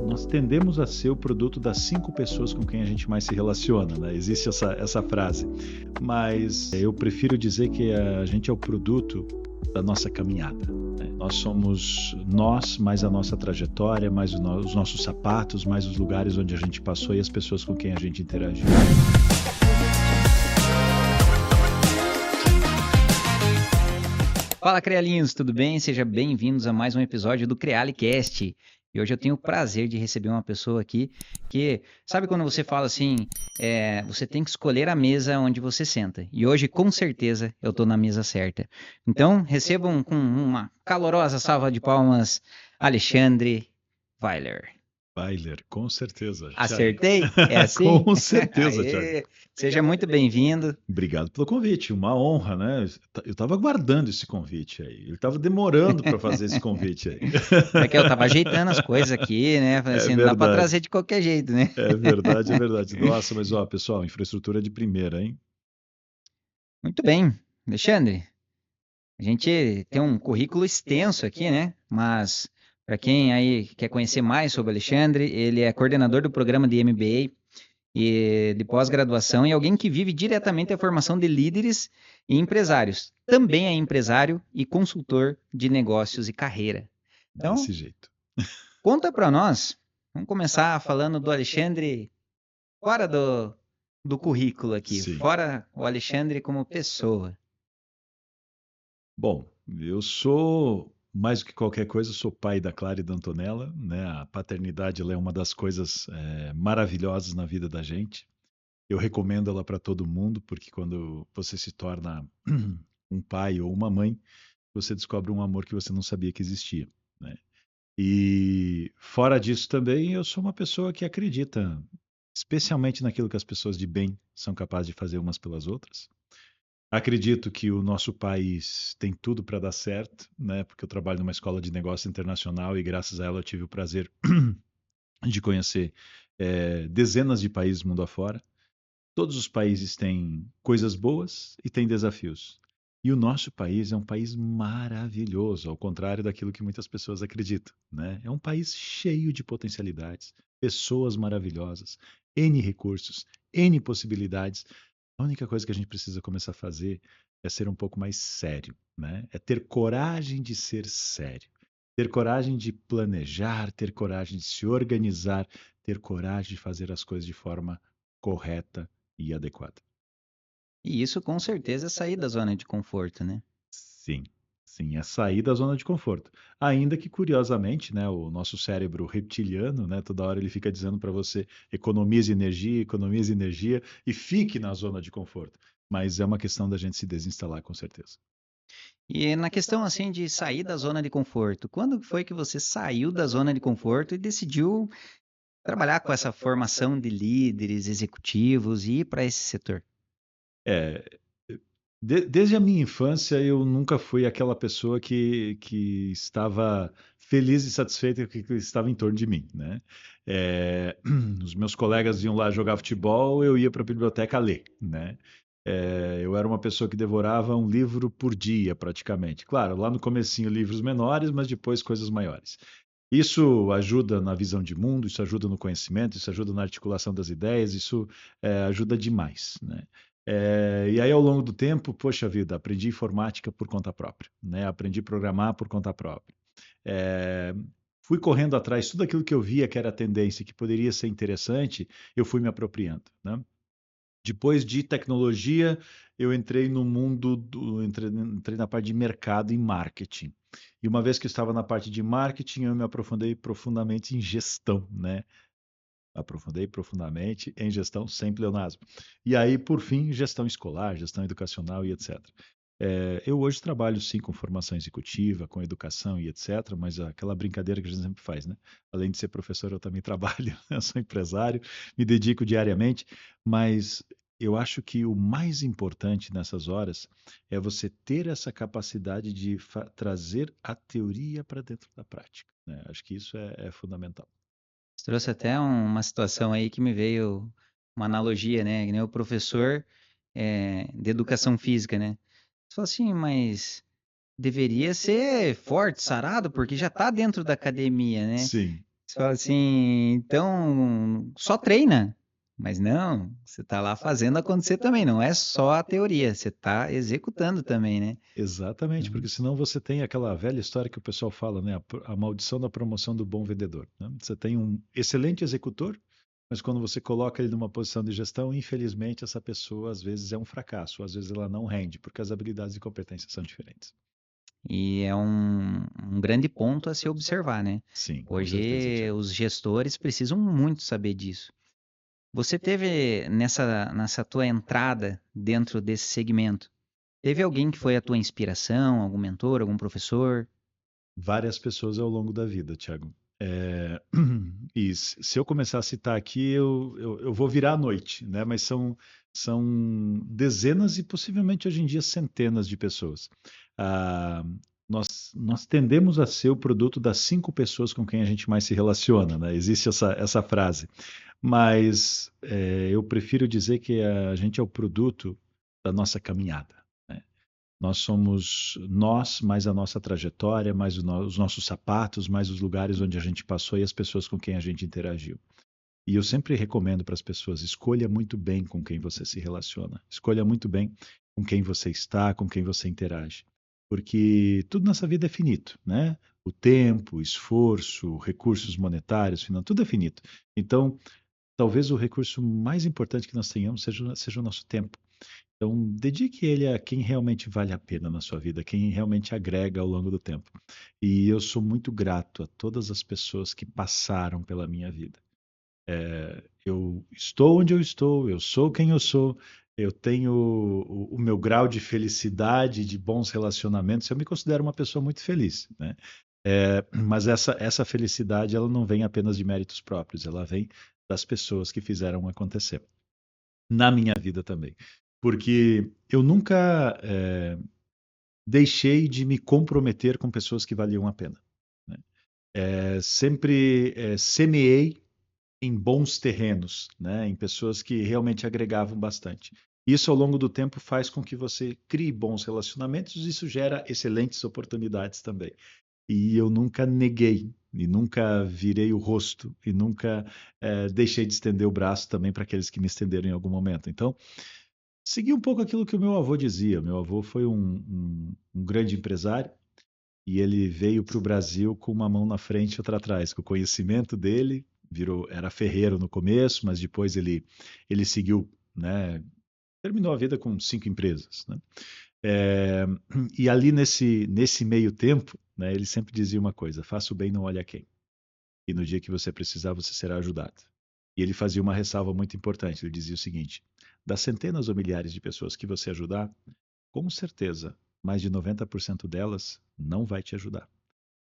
nós tendemos a ser o produto das 5 pessoas com quem a gente mais se relaciona, né? Existe essa frase. Mas eu prefiro dizer que a gente é o produto da nossa caminhada, né? Nós somos nós, mais a nossa trajetória, mais os nossos sapatos, mais os lugares onde a gente passou e as pessoas com quem a gente interagiu. Fala, Crealinhos, tudo bem? Sejam bem-vindos a mais um episódio do CrealiCast. E hoje eu tenho o prazer de receber uma pessoa aqui que, sabe quando você fala assim, você tem que escolher a mesa onde você senta. E hoje, com certeza, eu estou na mesa certa. Então, recebam com uma calorosa salva de palmas, Alexandre Weiler. Weiler, com certeza. Acertei? É assim? Com certeza, Aê, Thiago. seja muito bem-vindo. Obrigado pelo convite, uma honra, né? Eu estava aguardando esse convite aí. Ele estava demorando para fazer esse convite aí. É que eu tava ajeitando as coisas aqui, né? Falei É assim, não dá pra verdade, trazer de qualquer jeito, né? é verdade, é verdade. Nossa, mas ó, pessoal, infraestrutura de primeira, hein? Muito bem, Alexandre. A gente tem um currículo extenso aqui, né? Mas para quem aí quer conhecer mais sobre o Alexandre, ele é coordenador do programa de MBA e de pós-graduação e alguém que vive diretamente a formação de líderes e empresários. Também é empresário e consultor de negócios e carreira. Então, Desse jeito. conta para nós. Vamos começar falando do Alexandre fora do currículo aqui, Sim. fora o Alexandre como pessoa. Bom, eu sou, mais do que qualquer coisa, sou pai da Clara e da Antonella, né? A paternidade ela é uma das coisas maravilhosas na vida da gente. Eu recomendo ela para todo mundo, porque quando você se torna um pai ou uma mãe, você descobre um amor que você não sabia que existia, né? E fora disso também, eu sou uma pessoa que acredita, especialmente naquilo que as pessoas de bem são capazes de fazer umas pelas outras. Acredito que o nosso país tem tudo para dar certo, né? Porque eu trabalho numa escola de negócio internacional e graças a ela eu tive o prazer de conhecer dezenas de países mundo afora. Todos os países têm coisas boas e têm desafios. E o nosso país é um país maravilhoso, ao contrário daquilo que muitas pessoas acreditam, né? É um país cheio de potencialidades, pessoas maravilhosas, N recursos, N possibilidades. A única coisa que a gente precisa começar a fazer é ser um pouco mais sério, né? É ter coragem de ser sério, ter coragem de planejar, ter coragem de se organizar, ter coragem de fazer as coisas de forma correta e adequada. E isso com certeza é sair da zona de conforto, né? Sim, sim, é sair da zona de conforto. Ainda que, curiosamente, né, o nosso cérebro reptiliano, né, toda hora ele fica dizendo para você economize energia e fique na zona de conforto. Mas é uma questão da gente se desinstalar, com certeza. E na questão assim de sair da zona de conforto, quando foi que você saiu da zona de conforto e decidiu trabalhar com essa formação de líderes, executivos e ir para esse setor? É, desde a minha infância, eu nunca fui aquela pessoa que estava feliz e satisfeita com o que estava em torno de mim, né? Os meus colegas iam lá jogar futebol, eu ia para a biblioteca ler, né? Eu era uma pessoa que devorava um livro por dia, praticamente. Claro, lá no comecinho livros menores, mas depois coisas maiores. Isso ajuda na visão de mundo, isso ajuda no conhecimento, isso ajuda na articulação das ideias, isso ajuda demais, né? E aí, ao longo do tempo, poxa vida, aprendi informática por conta própria, né? Aprendi a programar por conta própria. É, Fui correndo atrás, tudo aquilo que eu via que era tendência, que poderia ser interessante, eu fui me apropriando, né? Depois de tecnologia, eu entrei no mundo entrei na parte de mercado e marketing. E uma vez que eu estava na parte de marketing, eu me aprofundei profundamente em gestão, né? Aprofundei profundamente em gestão sem pleonasmo. E aí, por fim, gestão escolar, gestão educacional e etc. Eu hoje trabalho sim com formação executiva, com educação e etc., mas aquela brincadeira que a gente sempre faz, né? Além de ser professor, eu também trabalho, eu sou empresário, me dedico diariamente, mas eu acho que o mais importante nessas horas é você ter essa capacidade de trazer a teoria para dentro da prática, né? Acho que isso é fundamental. Você trouxe até uma situação aí que me veio uma analogia, né? Que nem o professor de educação física, né? Você fala assim, mas deveria ser forte, sarado, porque já está dentro da academia, né? Sim, Você fala assim, então só treina. Mas não, você está lá fazendo acontecer também, não é só a teoria, você está executando também, né? Exatamente, Então, porque senão você tem aquela velha história que o pessoal fala, né? A maldição da promoção do bom vendedor, né? Você tem um excelente executor, mas quando você coloca ele numa posição de gestão, infelizmente essa pessoa às vezes é um fracasso, às vezes ela não rende, porque as habilidades e competências são diferentes. e é um grande ponto a se observar, né? Sim, com certeza, Hoje Tiago. os gestores precisam muito saber disso. Você teve nessa tua entrada dentro desse segmento, teve alguém que foi a tua inspiração, algum mentor, algum professor? Várias pessoas ao longo da vida, Tiago. E se eu começar a citar aqui, eu vou virar à noite, né? Mas são dezenas e possivelmente hoje em dia centenas de pessoas. Ah, nós tendemos a ser o produto das 5 pessoas com quem a gente mais se relaciona, né? Existe essa frase. Mas eu prefiro dizer que a gente é o produto da nossa caminhada, né? Nós somos nós, mais a nossa trajetória, mais os nossos sapatos, mais os lugares onde a gente passou e as pessoas com quem a gente interagiu. E eu sempre recomendo para as pessoas: escolha muito bem com quem você se relaciona, escolha muito bem com quem você está, com quem você interage, porque tudo nessa vida é finito, né? O tempo, o esforço, recursos monetários, tudo é finito. Então, talvez o recurso mais importante que nós tenhamos seja o nosso tempo. Então, dedique ele a quem realmente vale a pena na sua vida, quem realmente agrega ao longo do tempo. E eu sou muito grato a todas as pessoas que passaram pela minha vida. Eu estou onde eu sou quem eu sou, eu tenho o meu grau de felicidade, de bons relacionamentos. Eu me considero uma pessoa muito feliz, né? Mas essa felicidade, ela não vem apenas de méritos próprios, ela vem das pessoas que fizeram acontecer na minha vida também. Porque eu nunca deixei de me comprometer com pessoas que valiam a pena, né? Sempre semeei em bons terrenos, né? Em pessoas que realmente agregavam bastante. Isso, ao longo do tempo, faz com que você crie bons relacionamentos e isso gera excelentes oportunidades também. E eu nunca neguei, e nunca virei o rosto, e nunca deixei de estender o braço também para aqueles que me estenderam em algum momento. Então, segui um pouco aquilo que o meu avô dizia. Meu avô foi um grande empresário e ele veio para o Brasil com uma mão na frente e outra atrás. Com o conhecimento dele, era ferreiro no começo, mas depois ele seguiu, né? Terminou a vida com 5 empresas, né? É, e ali nesse meio tempo, né, ele sempre dizia uma coisa: faça o bem, não olhe a quem. E no dia que você precisar, você será ajudado. E ele fazia uma ressalva muito importante. Ele dizia o seguinte: das centenas ou milhares de pessoas que você ajudar, com certeza, mais de 90% delas não vai te ajudar.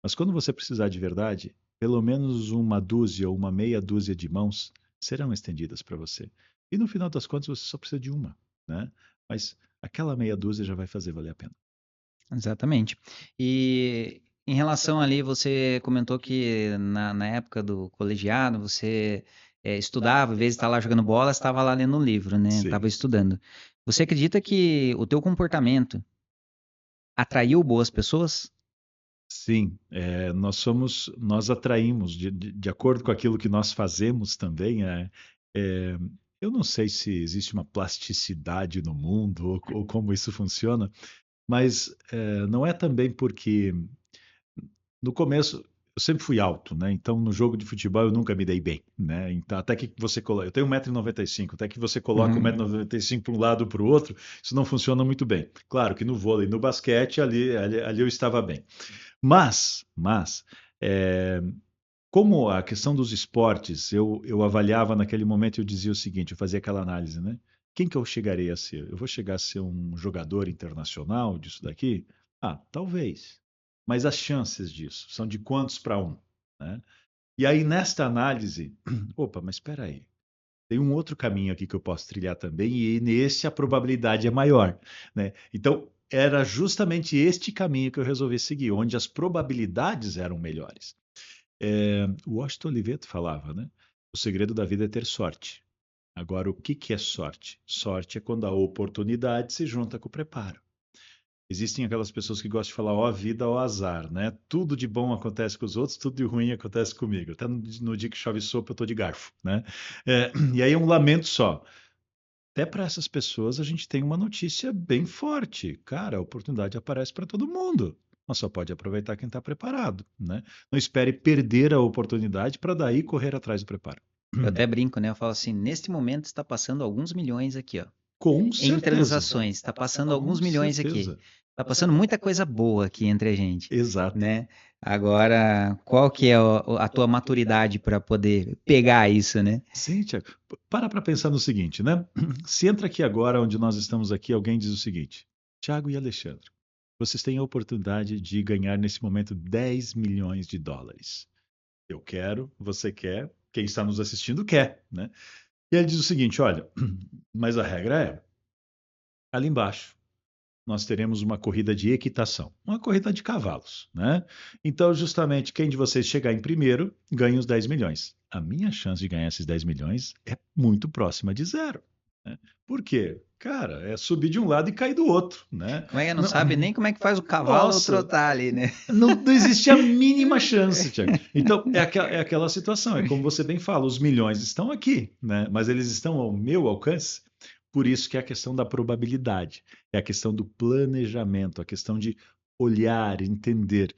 Mas quando você precisar de verdade, pelo menos uma dúzia ou uma meia dúzia de mãos serão estendidas para você. E no final das contas, você só precisa de uma, né? Mas aquela meia dúzia já vai fazer valer a pena. Exatamente. E em relação ali, você comentou que na época do colegiado você estudava, às vezes estava lá jogando bola, estava lá lendo um livro, né? Estava Sim. estudando. Você acredita que o teu comportamento atraiu boas pessoas? Sim, nós atraímos, de acordo com aquilo que nós fazemos também. É, eu não sei se existe uma plasticidade no mundo ou como isso funciona, mas não é também porque no começo eu sempre fui alto, né? Então no jogo de futebol eu nunca me dei bem, né? Então até que você coloca, eu tenho 1,95 m, até que você coloca o Uhum. 1,95 m para um lado para o outro, isso não funciona muito bem. Claro que no vôlei, no basquete, ali eu estava bem. Mas é, como a questão dos esportes, eu avaliava naquele momento, eu dizia o seguinte, eu fazia aquela análise, né? Quem que eu chegarei a ser? Eu vou chegar a ser um jogador internacional disso daqui? Ah, talvez. Mas as chances disso são de quantos para um, né? E aí, nesta análise, opa, mas espera aí. Tem um outro caminho aqui que eu posso trilhar também, e nesse a probabilidade é maior, né? Então, era justamente este caminho que eu resolvi seguir, onde as probabilidades eram melhores. O Washington Oliveto falava, né? O segredo da vida é ter sorte. Agora, o que que é sorte? Sorte é quando a oportunidade se junta com o preparo. Existem aquelas pessoas que gostam de falar ó vida, ó azar, né? Tudo de bom acontece com os outros, tudo de ruim acontece comigo. Até no dia que chove sopa, eu tô de garfo, né? E aí é um lamento só. Até para essas pessoas a gente tem uma notícia bem forte. Cara, a oportunidade aparece para todo mundo. Mas só pode aproveitar quem está preparado, né? Não espere perder a oportunidade para daí correr atrás do preparo. Eu até brinco, né? Eu falo assim, neste momento está passando alguns milhões aqui, ó. Com Em certeza. transações, está passando Com alguns milhões aqui. certeza. Está passando muita coisa boa aqui entre a gente, Exato. né? Agora, qual que é a tua maturidade para poder pegar isso, né? Sim, Tiago. Para pensar no seguinte, né? Se entra aqui agora, onde nós estamos aqui, alguém diz o seguinte: Tiago e Alexandre, vocês têm a oportunidade de ganhar nesse momento 10 milhões de dólares. Eu quero, você quer, quem está nos assistindo quer, né? E ele diz o seguinte: olha, mas a regra é, ali embaixo nós teremos uma corrida de equitação, uma corrida de cavalos, né? Então, justamente, quem de vocês chegar em primeiro ganha os 10 milhões. A minha chance de ganhar esses 10 milhões é muito próxima de zero, né? Por quê? Cara, é subir de um lado e cair do outro, né? Como é que não Não, sabe nem como é que faz o cavalo nossa, trotar ali, né? não existe a mínima chance, Tiago. Então, é aquela situação, é como você bem fala, os milhões estão aqui, né? Mas eles estão ao meu alcance. Por isso que é a questão da probabilidade, é a questão do planejamento, a questão de olhar, entender.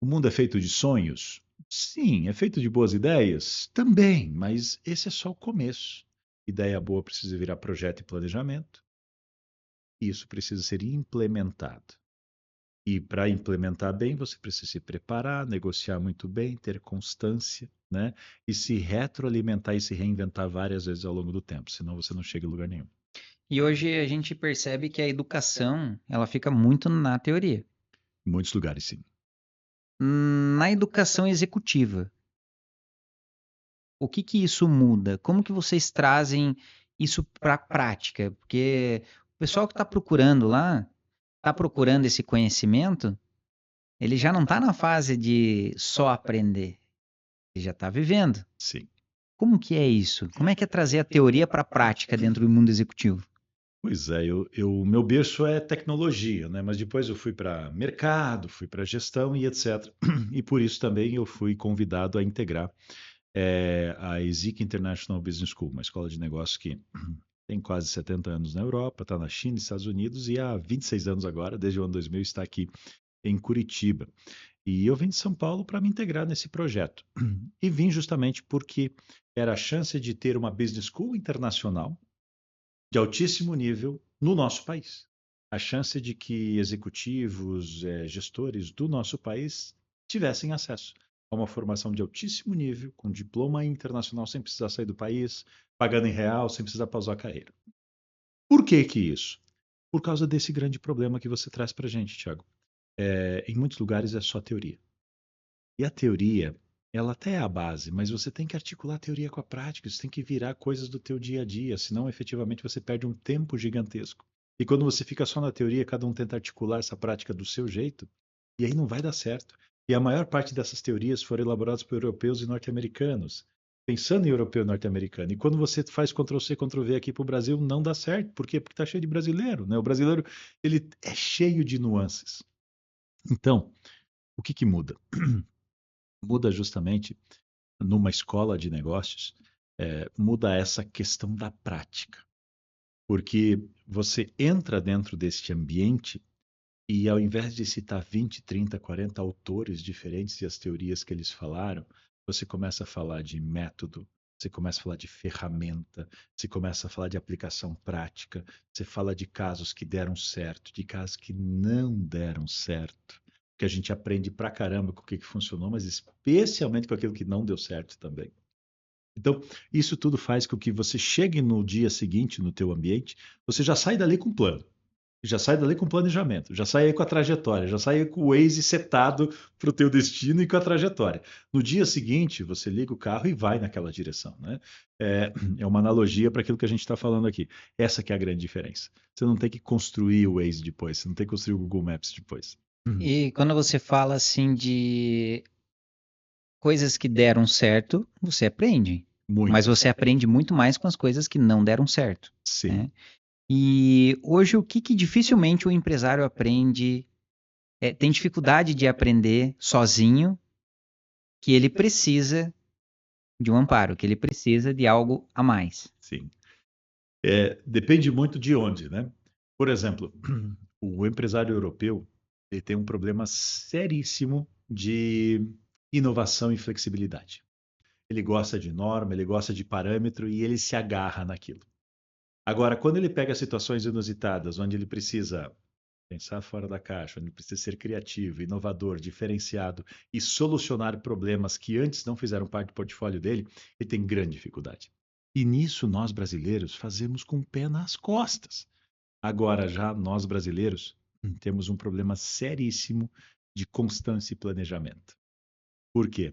O mundo é feito de sonhos? Sim. É feito de boas ideias? Também, mas esse é só o começo. Ideia boa precisa virar projeto e planejamento. E isso precisa ser implementado. E para implementar bem, você precisa se preparar, negociar muito bem, ter constância, né? E se retroalimentar e se reinventar várias vezes ao longo do tempo, senão você não chega em lugar nenhum. E hoje a gente percebe que a educação, ela fica muito na teoria. Em muitos lugares, sim. Na educação executiva, o que que isso muda? Como que vocês trazem isso para a prática? Porque o pessoal que está procurando lá, está procurando esse conhecimento, ele já não está na fase de só aprender, ele já está vivendo. Sim. Como que é isso? Como é que é trazer a teoria para a prática dentro do mundo executivo? Pois é, meu berço é tecnologia, né? Mas depois eu fui para mercado, fui para gestão e etc. E por isso também eu fui convidado a integrar a ESIC International Business School, uma escola de negócios que tem quase 70 anos na Europa, está na China e Estados Unidos e há 26 anos agora, desde o ano 2000, está aqui em Curitiba. E eu vim de São Paulo para me integrar nesse projeto. E vim justamente porque era a chance de ter uma business school internacional de altíssimo nível no nosso país. A chance de que executivos, gestores do nosso país tivessem acesso a uma formação de altíssimo nível, com diploma internacional sem precisar sair do país, pagando em real, sem precisar pausar a carreira. Por que que isso? Por causa desse grande problema que você traz para a gente, Thiago. Em muitos lugares é só teoria. E a teoria, ela até é a base, mas você tem que articular a teoria com a prática, você tem que virar coisas do teu dia a dia, senão efetivamente você perde um tempo gigantesco. E quando você fica só na teoria, cada um tenta articular essa prática do seu jeito, e aí não vai dar certo. E a maior parte dessas teorias foram elaboradas por europeus e norte-americanos, pensando em europeu e norte-americano. E quando você faz Ctrl+C, Ctrl+V aqui para o Brasil, não dá certo. Por quê? Porque está cheio de brasileiro, né? O brasileiro, ele é cheio de nuances. Então, o que que muda? Muda justamente numa escola de negócios, muda essa questão da prática. Porque você entra dentro deste ambiente e ao invés de citar 20, 30, 40 autores diferentes e as teorias que eles falaram, você começa a falar de método, você começa a falar de ferramenta, você começa a falar de aplicação prática, você fala de casos que deram certo, de casos que não deram certo. Que a gente aprende pra caramba com o que funcionou, mas especialmente com aquilo que não deu certo também. Então, isso tudo faz com que você chegue no dia seguinte no teu ambiente, você já sai dali com plano, já sai dali com planejamento, já sai aí com a trajetória, já sai aí com o Waze setado para o teu destino e com a trajetória. No dia seguinte, você liga o carro e vai naquela direção, né? É uma analogia para aquilo que a gente está falando aqui. Essa que é a grande diferença. Você não tem que construir o Waze depois, você não tem que construir o Google Maps depois. E quando você fala assim de coisas que deram certo, você aprende. Mas Muito. você aprende muito mais com as coisas que não deram certo, Sim. né? E hoje o que dificilmente o empresário aprende, tem dificuldade de aprender sozinho, que ele precisa de um amparo, que ele precisa de algo a mais. Sim. Depende muito de onde, né? Por exemplo, o empresário europeu ele tem um problema seríssimo de inovação e flexibilidade. Ele gosta de norma, ele gosta de parâmetro e ele se agarra naquilo. Agora, quando ele pega situações inusitadas, onde ele precisa pensar fora da caixa, onde ele precisa ser criativo, inovador, diferenciado e solucionar problemas que antes não fizeram parte do portfólio dele, ele tem grande dificuldade. E nisso nós brasileiros fazemos com o pé nas costas. Agora, já nós brasileiros temos um problema seríssimo de constância e planejamento. Por quê?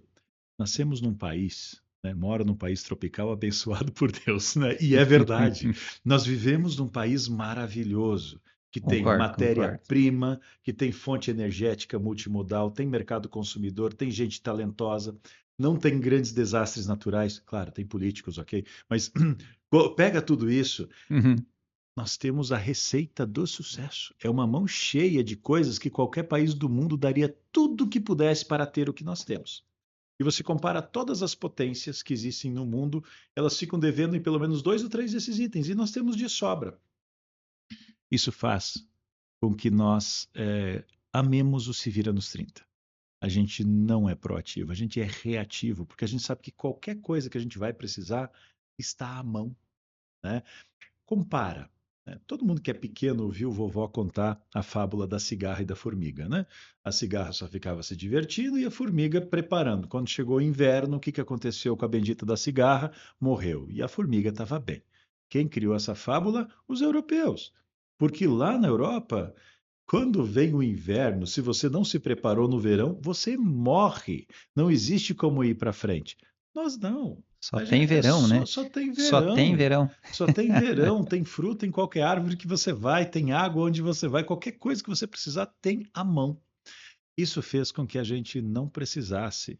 Nascemos num país, né, moro num país tropical abençoado por Deus, né? E é verdade. Nós vivemos num país maravilhoso, que tem Concordo. matéria-prima, que tem fonte energética multimodal, tem mercado consumidor, tem gente talentosa, não tem grandes desastres naturais. Claro, tem políticos, ok? Mas pega tudo isso, Uhum. nós temos a receita do sucesso. É uma mão cheia de coisas que qualquer país do mundo daria tudo o que pudesse para ter o que nós temos. E você compara todas as potências que existem no mundo, elas ficam devendo em pelo menos 2 ou 3 desses itens, e nós temos de sobra. Isso faz com que nós amemos o se vira nos 30. A gente não é proativo, a gente é reativo, porque a gente sabe que qualquer coisa que a gente vai precisar está à mão, né? Compara, né? Todo mundo que é pequeno ouviu vovó contar a fábula da cigarra e da formiga, né? A cigarra só ficava se divertindo e a formiga preparando. Quando chegou o inverno, o que aconteceu com a bendita da cigarra? Morreu. E a formiga estava bem. Quem criou essa fábula? Os europeus. Porque lá na Europa, quando vem o inverno, se você não se preparou no verão, você morre. Não existe como ir para frente. Nós não. Só tem verão, Só, né? só tem Só tem verão. verão. Só tem verão, tem fruta em qualquer árvore que você vai, tem água onde você vai, qualquer coisa que você precisar tem à mão. Isso fez com que a gente não precisasse,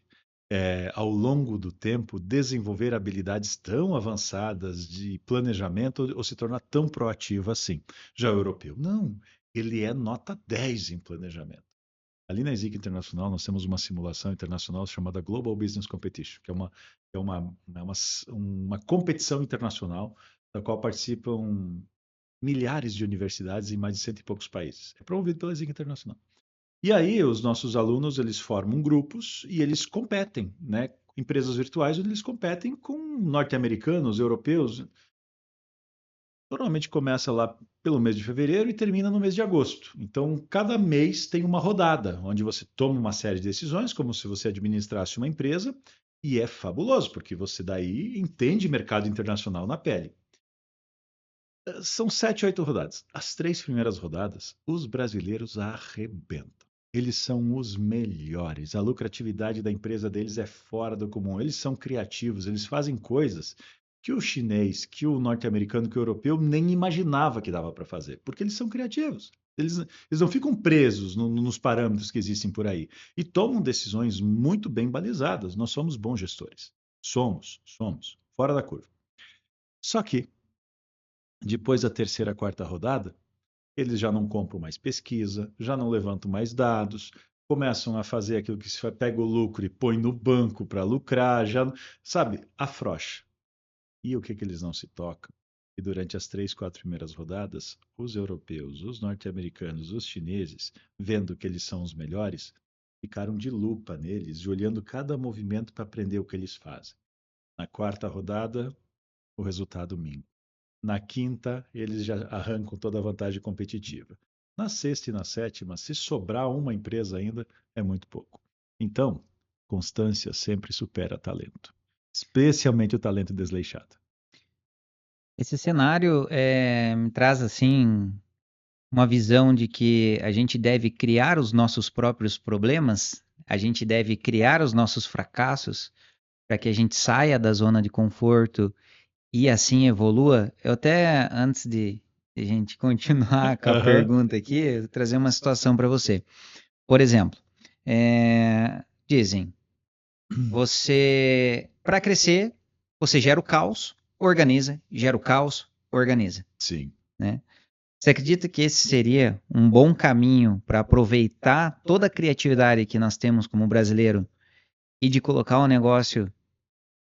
ao longo do tempo, desenvolver habilidades tão avançadas de planejamento ou se tornar tão proativo assim. Já o europeu, não. Ele é nota 10 em planejamento. Ali na ESIC Internacional, nós temos uma simulação internacional chamada Global Business Competition, que é uma competição internacional da qual participam milhares de universidades em mais de 100 e poucos países. É promovido pela ESIC Internacional. E aí, os nossos alunos, eles formam grupos e eles competem, né? Empresas virtuais onde eles competem com norte-americanos, europeus. Normalmente começa lá pelo mês de fevereiro e termina no mês de agosto. Então, cada mês tem uma rodada, onde você toma uma série de decisões, como se você administrasse uma empresa, e é fabuloso, porque você daí entende mercado internacional na pele. São 7, 8 rodadas. As 3 primeiras rodadas, os brasileiros arrebentam. Eles são os melhores. A lucratividade da empresa deles é fora do comum. Eles são criativos, eles fazem coisas que o chinês, que o norte-americano, que o europeu nem imaginava que dava para fazer, porque eles são criativos. Eles não ficam presos nos parâmetros que existem por aí e tomam decisões muito bem balizadas. Nós somos bons gestores. Somos. Fora da curva. Só que, depois da terceira, quarta rodada, eles já não compram mais pesquisa, já não levantam mais dados, começam a fazer aquilo que se pega o lucro e põe no banco para lucrar, já, sabe, afrouxa. E o que eles não se tocam? E durante as 3, 4 primeiras rodadas, os europeus, os norte-americanos, os chineses, vendo que eles são os melhores, ficaram de lupa neles e olhando cada movimento para aprender o que eles fazem. Na quarta rodada, o resultado mingua. Na quinta, eles já arrancam toda a vantagem competitiva. Na sexta e na sétima, se sobrar uma empresa ainda, é muito pouco. Então, constância sempre supera talento, especialmente o talento desleixado. Esse cenário me traz assim uma visão de que a gente deve criar os nossos próprios problemas, a gente deve criar os nossos fracassos para que a gente saia da zona de conforto e assim evolua. Eu até, antes de a gente continuar com a Aham. pergunta aqui, eu vou trazer uma situação para você. Por exemplo, dizem, para crescer, você gera o caos, organiza, gera o caos, organiza, Sim. né? Você acredita que esse seria um bom caminho para aproveitar toda a criatividade que nós temos como brasileiro e de colocar o negócio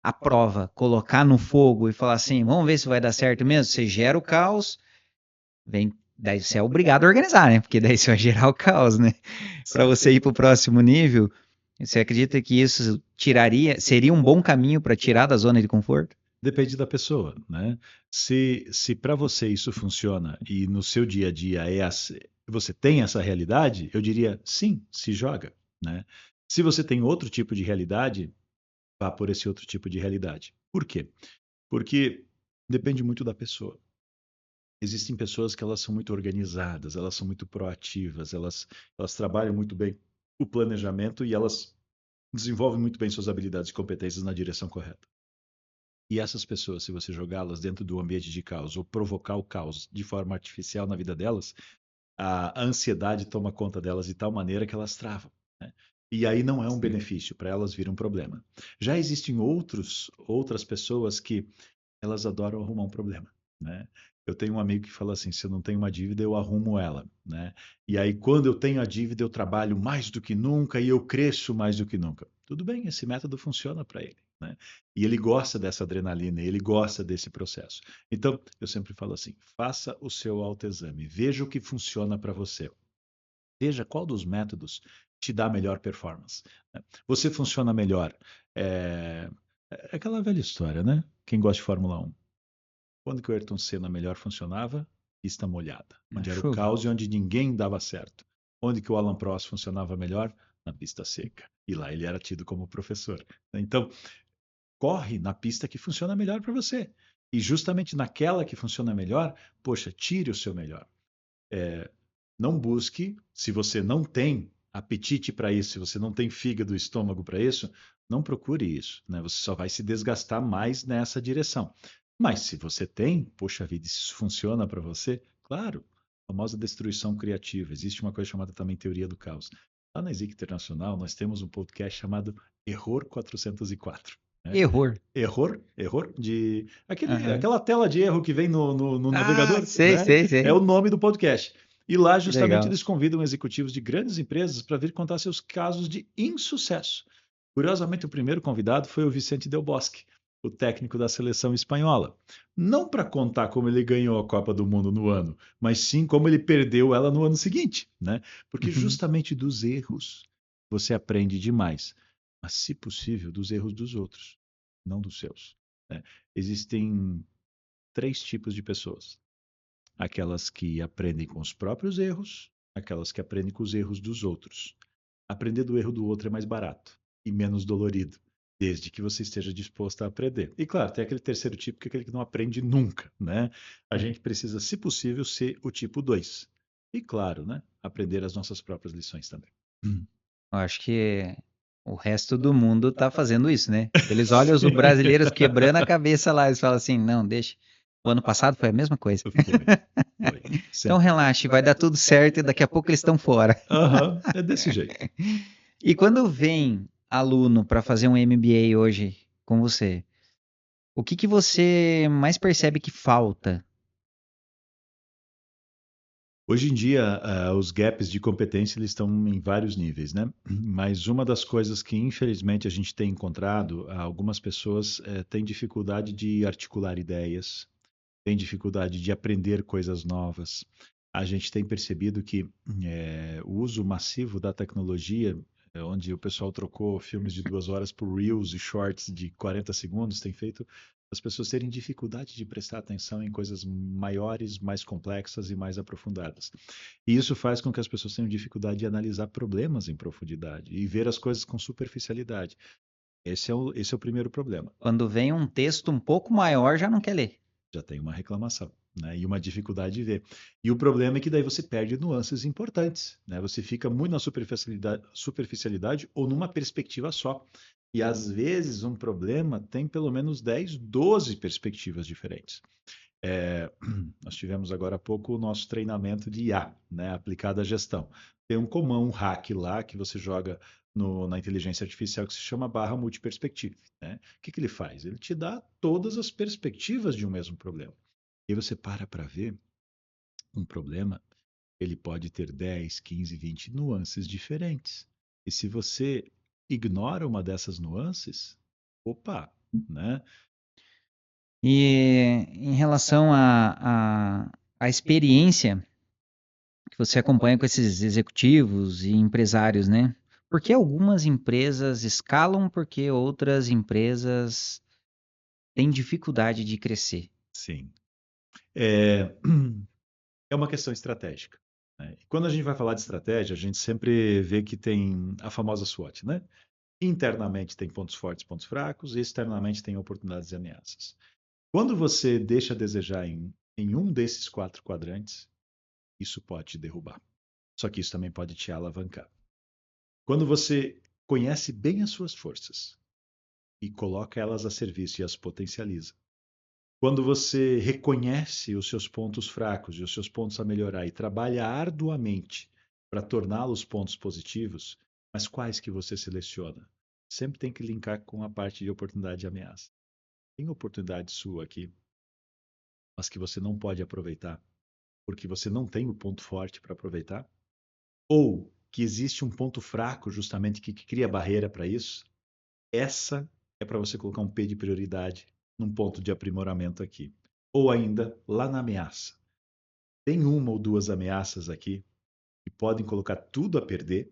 à prova, colocar no fogo e falar assim, vamos ver se vai dar certo mesmo? Você gera o caos, daí você é obrigado a organizar, né? Porque daí você vai gerar o caos, né? Para você ir para o próximo nível, você acredita que isso seria um bom caminho para tirar da zona de conforto? Depende da pessoa, né? Se para você isso funciona e no seu dia a dia você tem essa realidade, eu diria sim, se joga, né? Se você tem outro tipo de realidade, vá por esse outro tipo de realidade. Por quê? Porque depende muito da pessoa. Existem pessoas que elas são muito organizadas, elas são muito proativas, elas trabalham muito bem o planejamento e elas desenvolvem muito bem suas habilidades e competências na direção correta. E essas pessoas, se você jogá-las dentro do ambiente de caos ou provocar o caos de forma artificial na vida delas, a ansiedade toma conta delas de tal maneira que elas travam, né? E aí não é um benefício, para elas vira um problema. Já existem outras pessoas que elas adoram arrumar um problema, né? Eu tenho um amigo que fala assim, se eu não tenho uma dívida, eu arrumo ela, né? E aí, quando eu tenho a dívida, eu trabalho mais do que nunca e eu cresço mais do que nunca. Tudo bem, esse método funciona para ele, né? E ele gosta dessa adrenalina, ele gosta desse processo. Então, eu sempre falo assim, faça o seu autoexame, veja o que funciona para você. Veja qual dos métodos te dá melhor performance, né? Você funciona melhor. É, é aquela velha história, né? Quem gosta de Fórmula 1. Quando que o Ayrton Senna melhor funcionava? Pista molhada, Na onde era o chuva. caos e onde ninguém dava certo. Onde que o Alan Prost funcionava melhor? Na pista seca. E lá ele era tido como professor. Então, corre na pista que funciona melhor para você. E justamente naquela que funciona melhor, poxa, tire o seu melhor. Não busque, se você não tem apetite para isso, se você não tem fígado e estômago para isso, não procure isso, né? Você só vai se desgastar mais nessa direção. Mas se você tem, poxa vida, isso funciona para você, claro, a famosa destruição criativa. Existe uma coisa chamada também teoria do caos. Lá na Exik Internacional, nós temos um podcast chamado Error 404. Né? Error. Error de Aham. aquela tela de erro que vem no Ah, navegador, sei, né? sei, É o sei. nome do podcast. E lá, Que justamente, legal. eles convidam executivos de grandes empresas para vir contar seus casos de insucesso. Curiosamente, o primeiro convidado foi o Vicente Del Bosque, o técnico da seleção espanhola. Não para contar como ele ganhou a Copa do Mundo no ano, mas sim como ele perdeu ela no ano seguinte, né? Porque Uhum. justamente dos erros você aprende demais, mas, se possível, dos erros dos outros, não dos seus, né? Existem três tipos de pessoas: aquelas que aprendem com os próprios erros, aquelas que aprendem com os erros dos outros. Aprender do erro do outro é mais barato e menos dolorido, desde que você esteja disposto a aprender. E claro, tem aquele terceiro tipo, que é aquele que não aprende nunca, né? A gente precisa, se possível, ser o tipo 2. E claro, né? Aprender as nossas próprias lições também. Eu acho que o resto do mundo tá fazendo isso, né? Eles olham os brasileiros quebrando a cabeça lá e falam assim, não, deixa. O ano passado foi a mesma coisa. Foi, foi. Então Sempre. relaxe, vai dar tudo certo e daqui a pouco eles estão fora. Aham, é desse jeito. E quando vem aluno para fazer um MBA hoje com você, o que que você mais percebe que falta? Hoje em dia, os gaps de competência eles estão em vários níveis, né? Mas uma das coisas que, infelizmente, a gente tem encontrado, algumas pessoas têm dificuldade de articular ideias, têm dificuldade de aprender coisas novas. A gente tem percebido que o uso massivo da tecnologia, onde o pessoal trocou filmes de 2 horas por Reels e Shorts de 40 segundos, tem feito as pessoas terem dificuldade de prestar atenção em coisas maiores, mais complexas e mais aprofundadas. E isso faz com que as pessoas tenham dificuldade de analisar problemas em profundidade e ver as coisas com superficialidade. Esse é o primeiro problema. Quando vem um texto um pouco maior, já não quer ler. Já tem uma reclamação, né? E uma dificuldade de ver. E o problema é que daí você perde nuances importantes, né? Você fica muito na superficialidade ou numa perspectiva só. E às vezes um problema tem pelo menos 10, 12 perspectivas diferentes. É, nós tivemos agora há pouco o nosso treinamento de IA, né, aplicado à gestão. Tem um comando, um hack lá que você joga na inteligência artificial que se chama barra multiperspective, né? O que ele faz? Ele te dá todas as perspectivas de um mesmo problema. E aí você para ver Um problema, ele pode ter 10, 15, 20 nuances diferentes. E se você ignora uma dessas nuances, opa, né? E em relação à experiência que você acompanha com esses executivos e empresários, né? Por que algumas empresas escalam, porque outras empresas têm dificuldade de crescer? Sim. É, é uma questão estratégica, né? E quando a gente vai falar de estratégia, a gente sempre vê que tem a famosa SWOT, né? Internamente tem pontos fortes, pontos fracos, e externamente tem oportunidades e ameaças. Quando você deixa a desejar em um desses 4 quadrantes, isso pode te derrubar. Só que isso também pode te alavancar. Quando você conhece bem as suas forças e coloca elas a serviço e as potencializa, quando você reconhece os seus pontos fracos e os seus pontos a melhorar e trabalha arduamente para torná-los pontos positivos, mas quais que você seleciona? Sempre tem que linkar com a parte de oportunidade e ameaça. Tem oportunidade sua aqui, mas que você não pode aproveitar, porque você não tem o ponto forte para aproveitar? Ou que existe um ponto fraco justamente que cria barreira para isso? Essa é para você colocar um P de prioridade num ponto de aprimoramento aqui. Ou ainda, lá na ameaça. Tem uma ou duas ameaças aqui que podem colocar tudo a perder,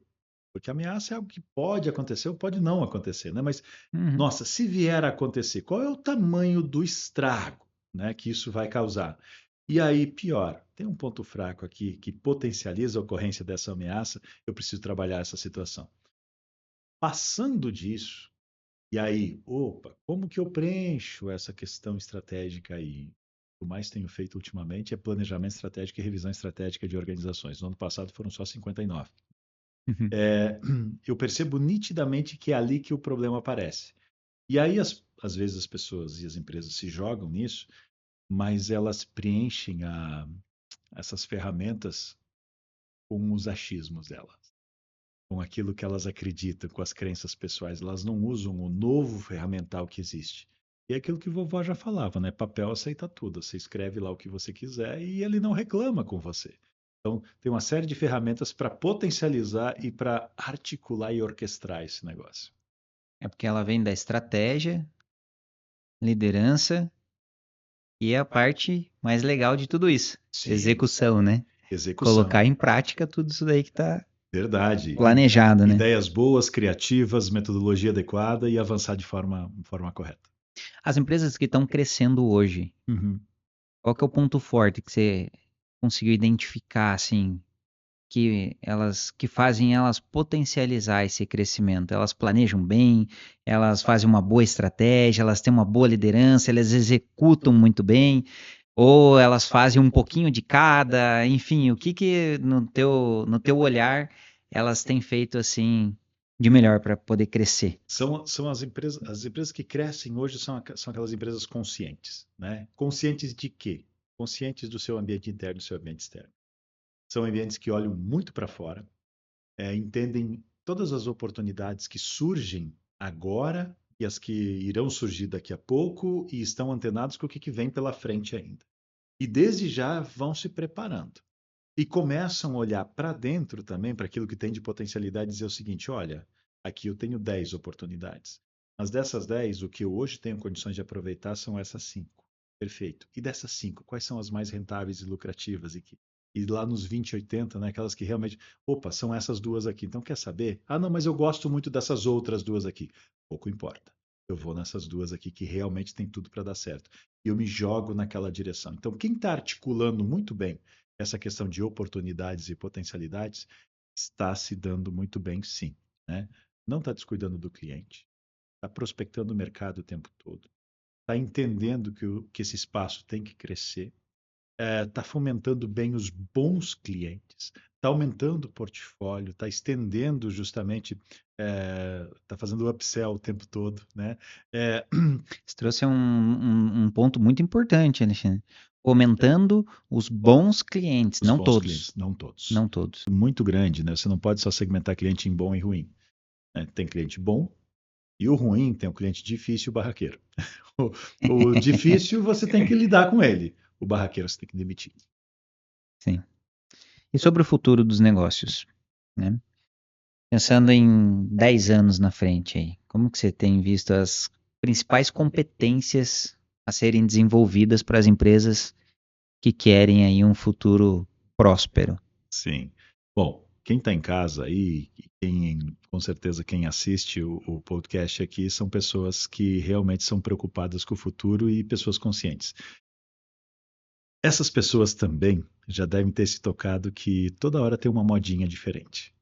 porque ameaça é algo que pode acontecer ou pode não acontecer, né? Mas, Uhum. nossa, se vier a acontecer, qual é o tamanho do estrago, né, que isso vai causar? E aí, pior, tem um ponto fraco aqui que potencializa a ocorrência dessa ameaça, eu preciso trabalhar essa situação. Passando disso, e aí, opa, como que eu preencho essa questão estratégica aí? O que mais tenho feito ultimamente é planejamento estratégico e revisão estratégica de organizações. No ano passado foram só 59. Uhum. Eu percebo nitidamente que é ali que o problema aparece. E aí, às vezes, as pessoas e as empresas se jogam nisso, mas elas preenchem essas ferramentas com os achismos delas, com aquilo que elas acreditam, com as crenças pessoais. Elas não usam o novo ferramental que existe. E é aquilo que vovó já falava, né? Papel aceita tudo. Você escreve lá o que você quiser e ele não reclama com você. Então, tem uma série de ferramentas para potencializar e para articular e orquestrar esse negócio. É porque ela vem da estratégia, liderança e é a parte mais legal de tudo isso, Sim, execução, né? execução. Colocar em prática tudo isso daí que está Verdade. planejado, né? Ideias boas, criativas, metodologia adequada e avançar de forma correta. As empresas que estão crescendo hoje, Uhum. qual que é o ponto forte que você conseguiu identificar, assim, que fazem elas potencializar esse crescimento? Elas planejam bem, elas fazem uma boa estratégia, elas têm uma boa liderança, elas executam muito bem, ou elas fazem um pouquinho de cada, enfim, o que que no teu olhar elas têm feito assim de melhor para poder crescer? São as empresas que crescem hoje são aquelas empresas conscientes, né? Conscientes de quê? Conscientes do seu ambiente interno e do seu ambiente externo. São ambientes que olham muito para fora, entendem todas as oportunidades que surgem agora e as que irão surgir daqui a pouco e estão antenados com o que vem pela frente ainda. E desde já vão se preparando. E começam a olhar para dentro também, para aquilo que tem de potencialidade, e dizer o seguinte: olha, aqui eu tenho 10 oportunidades. Mas dessas 10, o que eu hoje tenho condições de aproveitar são essas 5. Perfeito. E dessas 5, quais são as mais rentáveis e lucrativas? E lá nos 20, 80, né, aquelas que realmente, opa, são essas duas aqui. Então, quer saber? Ah, não, mas eu gosto muito dessas outras duas aqui. Pouco importa. Eu vou nessas duas aqui que realmente tem tudo para dar certo. E eu me jogo naquela direção. Então, quem está articulando muito bem essa questão de oportunidades e potencialidades está se dando muito bem, sim, né? Não está descuidando do cliente, está prospectando o mercado o tempo todo, está entendendo que esse espaço tem que crescer, está fomentando bem os bons clientes, está aumentando o portfólio, está estendendo justamente, está fazendo upsell o tempo todo, né? É, Você trouxe um ponto muito importante, Alexandre. Fomentando os bons clientes, os não bons todos, clientes, não todos. não todos. Muito grande, né? Você não pode só segmentar cliente em bom e ruim, né? Tem cliente bom, e o ruim tem o cliente difícil e o barraqueiro. O difícil você tem que lidar com ele. O barraqueiro você tem que demitir. Sim. E sobre o futuro dos negócios, né? Pensando em 10 anos na frente aí, como que você tem visto as principais competências a serem desenvolvidas para as empresas que querem aí um futuro próspero? Sim. Bom, quem está em casa aí, e com certeza quem assiste o podcast aqui, são pessoas que realmente são preocupadas com o futuro e pessoas conscientes. Essas pessoas também já devem ter se tocado que toda hora tem uma modinha diferente.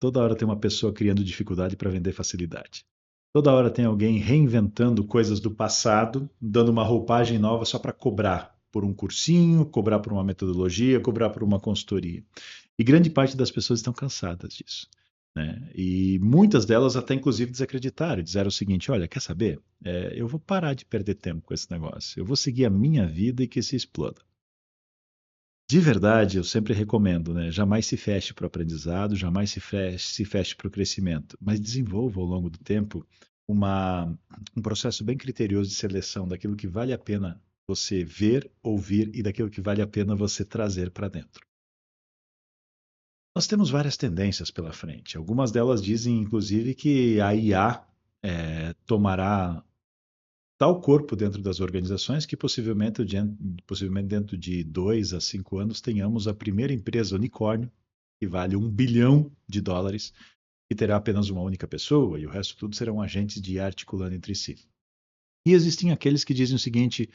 Toda hora tem uma pessoa criando dificuldade para vender facilidade. Toda hora tem alguém reinventando coisas do passado, dando uma roupagem nova só para cobrar por um cursinho, cobrar por uma metodologia, cobrar por uma consultoria. E grande parte das pessoas estão cansadas disso. Né? E muitas delas até inclusive desacreditaram, disseram o seguinte: olha, quer saber? Eu vou parar de perder tempo com esse negócio, eu vou seguir a minha vida e que se exploda. De verdade, eu sempre recomendo, né? Jamais se feche para o aprendizado, jamais se feche para o crescimento, mas desenvolva ao longo do tempo uma, um processo bem criterioso de seleção daquilo que vale a pena você ver, ouvir e daquilo que vale a pena você trazer para dentro. Nós temos várias tendências pela frente. Algumas delas dizem, inclusive, que a IA tomará tal corpo dentro das organizações que possivelmente dentro de 2 a 5 anos tenhamos a primeira empresa unicórnio que vale US$ 1 bilhão e terá apenas uma única pessoa e o resto tudo serão agentes de IA articulando entre si. E existem aqueles que dizem o seguinte: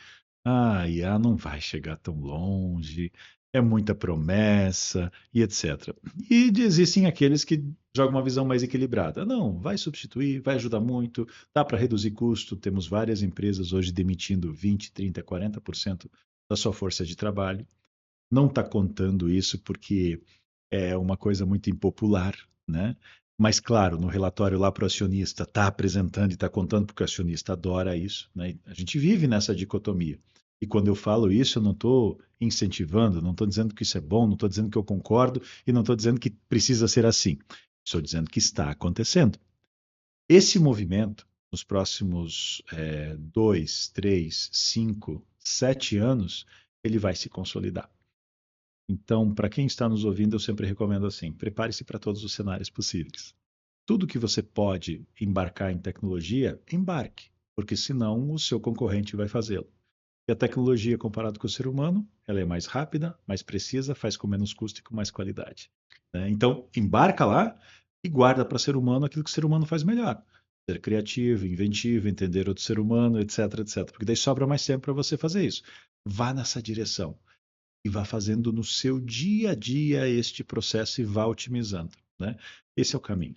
a IA não vai chegar tão longe, é muita promessa e etc. E existem aqueles que jogam uma visão mais equilibrada. Não, vai substituir, vai ajudar muito, dá para reduzir custo. Temos várias empresas hoje demitindo 20, 30, 40% da sua força de trabalho. Não está contando isso porque é uma coisa muito impopular, né? Mas, claro, no relatório lá para o acionista está apresentando e está contando porque o acionista adora isso, né? A gente vive nessa dicotomia. E quando eu falo isso, eu não estou incentivando, não estou dizendo que isso é bom, não estou dizendo que eu concordo e não estou dizendo que precisa ser assim. Estou dizendo que está acontecendo. Esse movimento, nos próximos 2, 3, 5, 7 anos, ele vai se consolidar. Então, para quem está nos ouvindo, eu sempre recomendo assim: prepare-se para todos os cenários possíveis. Tudo que você pode embarcar em tecnologia, embarque, porque senão o seu concorrente vai fazê-lo. E a tecnologia, comparado com o ser humano, ela é mais rápida, mais precisa, faz com menos custo e com mais qualidade. Né? Então, embarca lá e guarda para ser humano aquilo que o ser humano faz melhor. Ser criativo, inventivo, entender outro ser humano, etc, etc. Porque daí sobra mais tempo para você fazer isso. Vá nessa direção e vá fazendo no seu dia a dia este processo e vá otimizando, né? Esse é o caminho.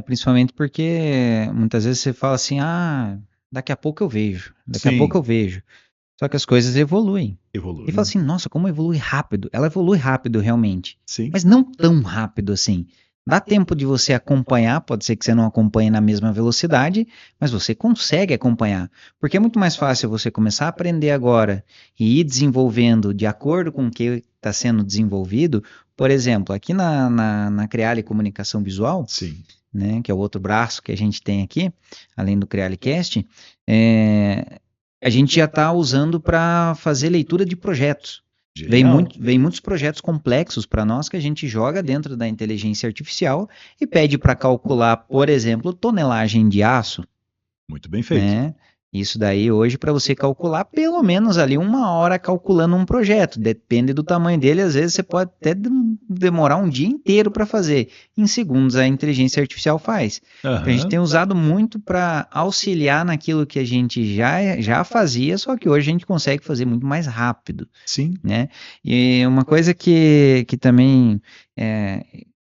Principalmente porque muitas vezes você fala assim, daqui a pouco eu vejo, daqui a pouco Sim, eu vejo. Só que as coisas evoluem. E fala evoluem. assim, nossa, como evolui rápido. Ela evolui rápido realmente, Sim, mas não tão rápido assim. Dá tempo de você acompanhar, pode ser que você não acompanhe na mesma velocidade, mas você consegue acompanhar. Porque é muito mais fácil você começar a aprender agora e ir desenvolvendo de acordo com o que está sendo desenvolvido. Por exemplo, aqui na Creale Comunicação Visual, sim. né, que é o outro braço que a gente tem aqui, além do Crealicast, é, a gente já está usando para fazer leitura de projetos. Genial. Vem muitos projetos complexos para nós que a gente joga dentro da inteligência artificial e pede para calcular, por exemplo, tonelagem de aço, Muito bem feito. né? Isso daí hoje para você calcular pelo menos ali 1 hora calculando um projeto. Depende do tamanho dele, às vezes você pode até demorar um dia inteiro para fazer. Em segundos a inteligência artificial faz. Então a gente tem Aham. usado muito para auxiliar naquilo que a gente já fazia, só que hoje a gente consegue fazer muito mais rápido, Sim, né? E uma coisa que também é,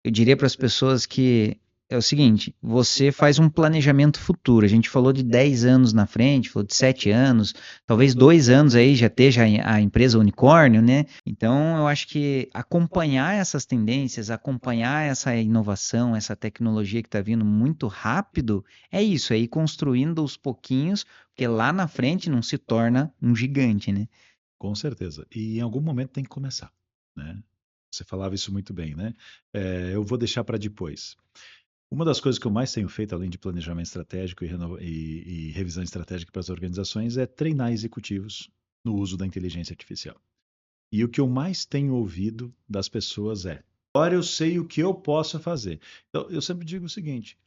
eu diria para as pessoas que é o seguinte, você faz um planejamento futuro. A gente falou de 10 anos na frente, falou de 7 anos, talvez 2 anos aí já esteja a empresa unicórnio, né? Então, eu acho que acompanhar essas tendências, acompanhar essa inovação, essa tecnologia que está vindo muito rápido, é isso, é ir construindo aos pouquinhos, porque lá na frente não se torna um gigante, né? com certeza. E em algum momento tem que começar, né? Você falava isso muito bem, né? Eu vou deixar para depois. Uma das coisas que eu mais tenho feito, além de planejamento estratégico e revisão estratégica para as organizações, é treinar executivos no uso da inteligência artificial. E o que eu mais tenho ouvido das pessoas é: agora eu sei o que eu posso fazer. Então, eu sempre digo o seguinte: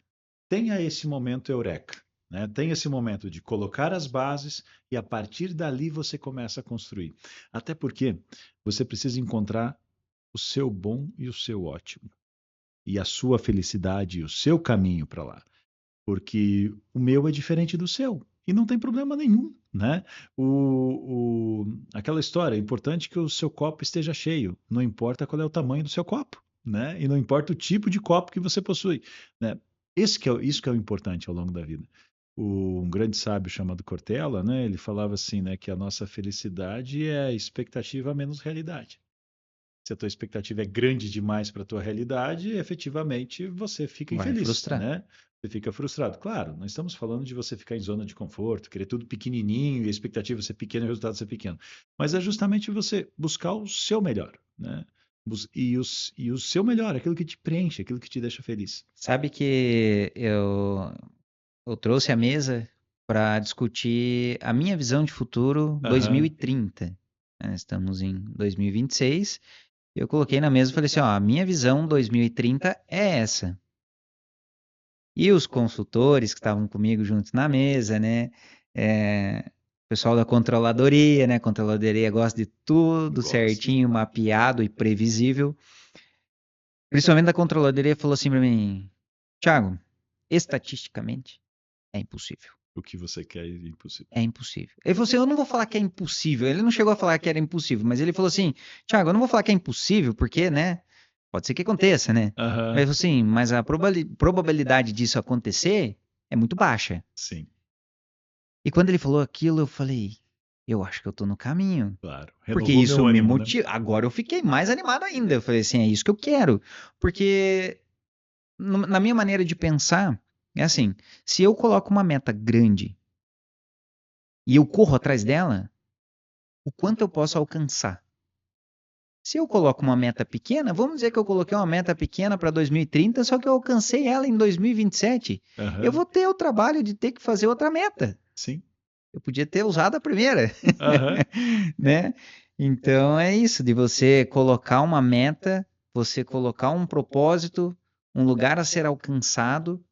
tenha esse momento eureka, né? Tenha esse momento de colocar as bases e a partir dali você começa a construir. Até porque você precisa encontrar o seu bom e o seu ótimo, e a sua felicidade e o seu caminho para lá, porque o meu é diferente do seu e não tem problema nenhum, né? Aquela história, é importante que o seu copo esteja cheio, não importa qual é o tamanho do seu copo, né? E não importa o tipo de copo que você possui, né? Isso que é o importante ao longo da vida. Um grande sábio chamado Cortella, né? Ele falava assim, né? Que a nossa felicidade é expectativa menos realidade. Se a tua expectativa é grande demais para a tua realidade, efetivamente você fica Vai infeliz, frustrar. né? Você fica frustrado. Claro, nós estamos falando de você ficar em zona de conforto, querer tudo pequenininho e a expectativa ser pequena e o resultado ser pequeno. Mas é justamente você buscar o seu melhor, né? E o seu melhor, aquilo que te preenche, aquilo que te deixa feliz. Sabe que eu trouxe à mesa para discutir a minha visão de futuro Aham, 2030. Né? Estamos em 2026. Eu coloquei na mesa e falei assim, ó, a minha visão 2030 é essa. E os consultores que estavam comigo juntos na mesa, né? O pessoal da controladoria, né? A controladoria gosta de tudo gosto. certinho, mapeado e previsível. Principalmente da controladoria falou assim para mim, Thiago, estatisticamente é impossível. O que você quer é impossível. É impossível. Ele falou assim: eu não vou falar que é impossível. Ele não chegou a falar que era impossível, mas ele falou assim: Thiago, eu não vou falar que é impossível, porque, né? Pode ser que aconteça, né? Mas ele Aham, falou assim: mas a probabilidade disso acontecer é muito baixa. sim, E quando ele falou aquilo, eu falei: eu acho que eu tô no caminho. claro. Porque Renovou isso meu me ânimo, né? motiva. Agora eu fiquei mais animado ainda. Eu falei assim: é isso que eu quero. Porque, na minha maneira de pensar, é assim: se eu coloco uma meta grande e eu corro atrás dela, o quanto eu posso alcançar? Se eu coloco uma meta pequena, vamos dizer que eu coloquei uma meta pequena para 2030, só que eu alcancei ela em 2027. Eu Aham, vou ter o trabalho de ter que fazer outra meta. sim, Eu podia ter usado a primeira, aham. né? Então é isso, de você colocar uma meta, você colocar um propósito, um lugar a ser alcançado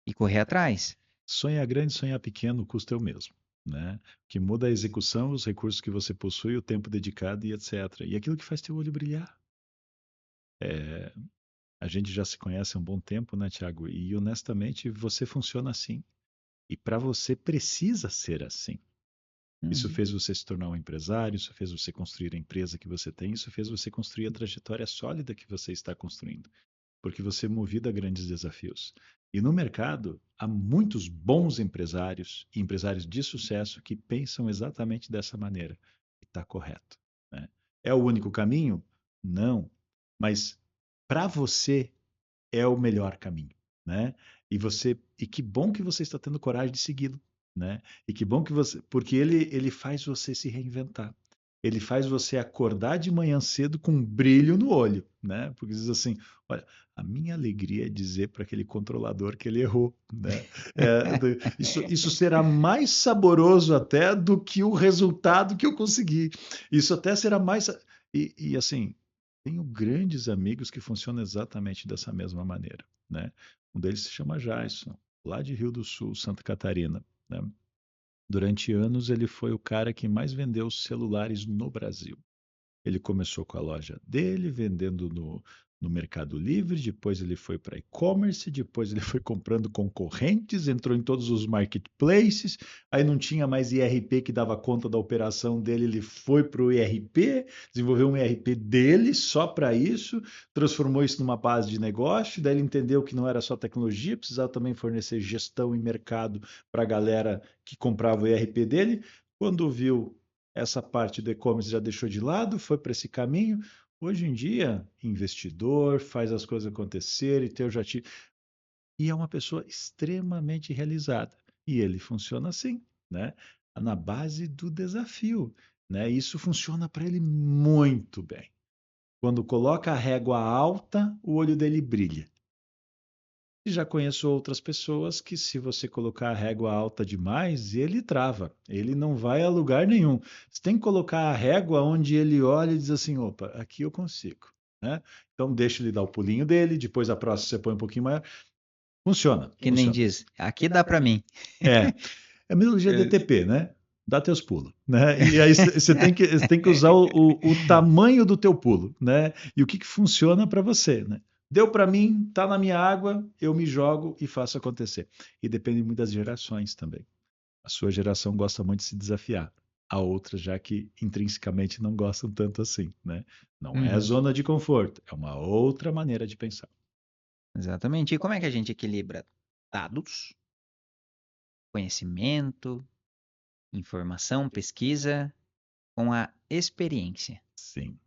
e correr atrás. Sonhar grande, sonhar pequeno, o custo é o mesmo, né? O que muda é a execução, os recursos que você possui, o tempo dedicado e etc. E aquilo que faz teu olho brilhar. É, a gente já se conhece há um bom tempo, né, Tiago? E honestamente, você funciona assim. E para você precisa ser assim. Isso Uhum. fez você se tornar um empresário, isso fez você construir a empresa que você tem, isso fez você construir a trajetória sólida que você está construindo, porque você é movido a grandes desafios. E no mercado, há muitos bons empresários e empresários de sucesso que pensam exatamente dessa maneira. E está correto, né? É o único caminho? Não. Mas para você é o melhor caminho, né? E que bom que você está tendo coragem de segui-lo, né? E que bom que você, porque ele faz você se reinventar. Ele faz você acordar de manhã cedo com um brilho no olho, né? Porque diz assim, olha, a minha alegria é dizer para aquele controlador que ele errou, né? Isso será mais saboroso até do que o resultado que eu consegui. Isso até será mais e assim, tenho grandes amigos que funcionam exatamente dessa mesma maneira, né? Um deles se chama Jason, lá de Rio do Sul, Santa Catarina, né? Durante anos ele foi o cara que mais vendeu celulares no Brasil. Ele começou com a loja dele, vendendo no Mercado Livre, depois ele foi para e-commerce, depois ele foi comprando concorrentes, entrou em todos os marketplaces, aí não tinha mais IRP que dava conta da operação dele, ele foi para o IRP, desenvolveu um IRP dele só para isso, transformou isso numa base de negócio, daí ele entendeu que não era só tecnologia, precisava também fornecer gestão e mercado para a galera que comprava o IRP dele. Quando viu essa parte do e-commerce já deixou de lado, foi para esse caminho. Hoje em dia, investidor, faz as coisas acontecerem, tem o jatinho. E é uma pessoa extremamente realizada. E ele funciona assim, né? Na base do desafio, né? Isso funciona para ele muito bem. Quando coloca a régua alta, o olho dele brilha. E já conheço outras pessoas que, se você colocar a régua alta demais, ele trava, ele não vai a lugar nenhum. Você tem que colocar a régua onde ele olha e diz assim: opa, aqui eu consigo. Né? Então, deixa ele dar o pulinho dele, depois a próxima você põe um pouquinho maior. Funciona, Que nem funciona. diz, aqui dá para mim. É, é a metodologia É. DTP, né? Dá teus pulos, né? E aí você tem que usar o tamanho do teu pulo, né? E o que funciona para você, né? Deu para mim, tá na minha água, eu me jogo e faço acontecer. E depende muito das gerações também. A sua geração gosta muito de se desafiar. A outra, já que intrinsecamente não gostam tanto assim, né? Não é a Uhum, zona de conforto, é uma outra maneira de pensar. exatamente. E como é que a gente equilibra dados, conhecimento, informação, pesquisa com a experiência? Sim.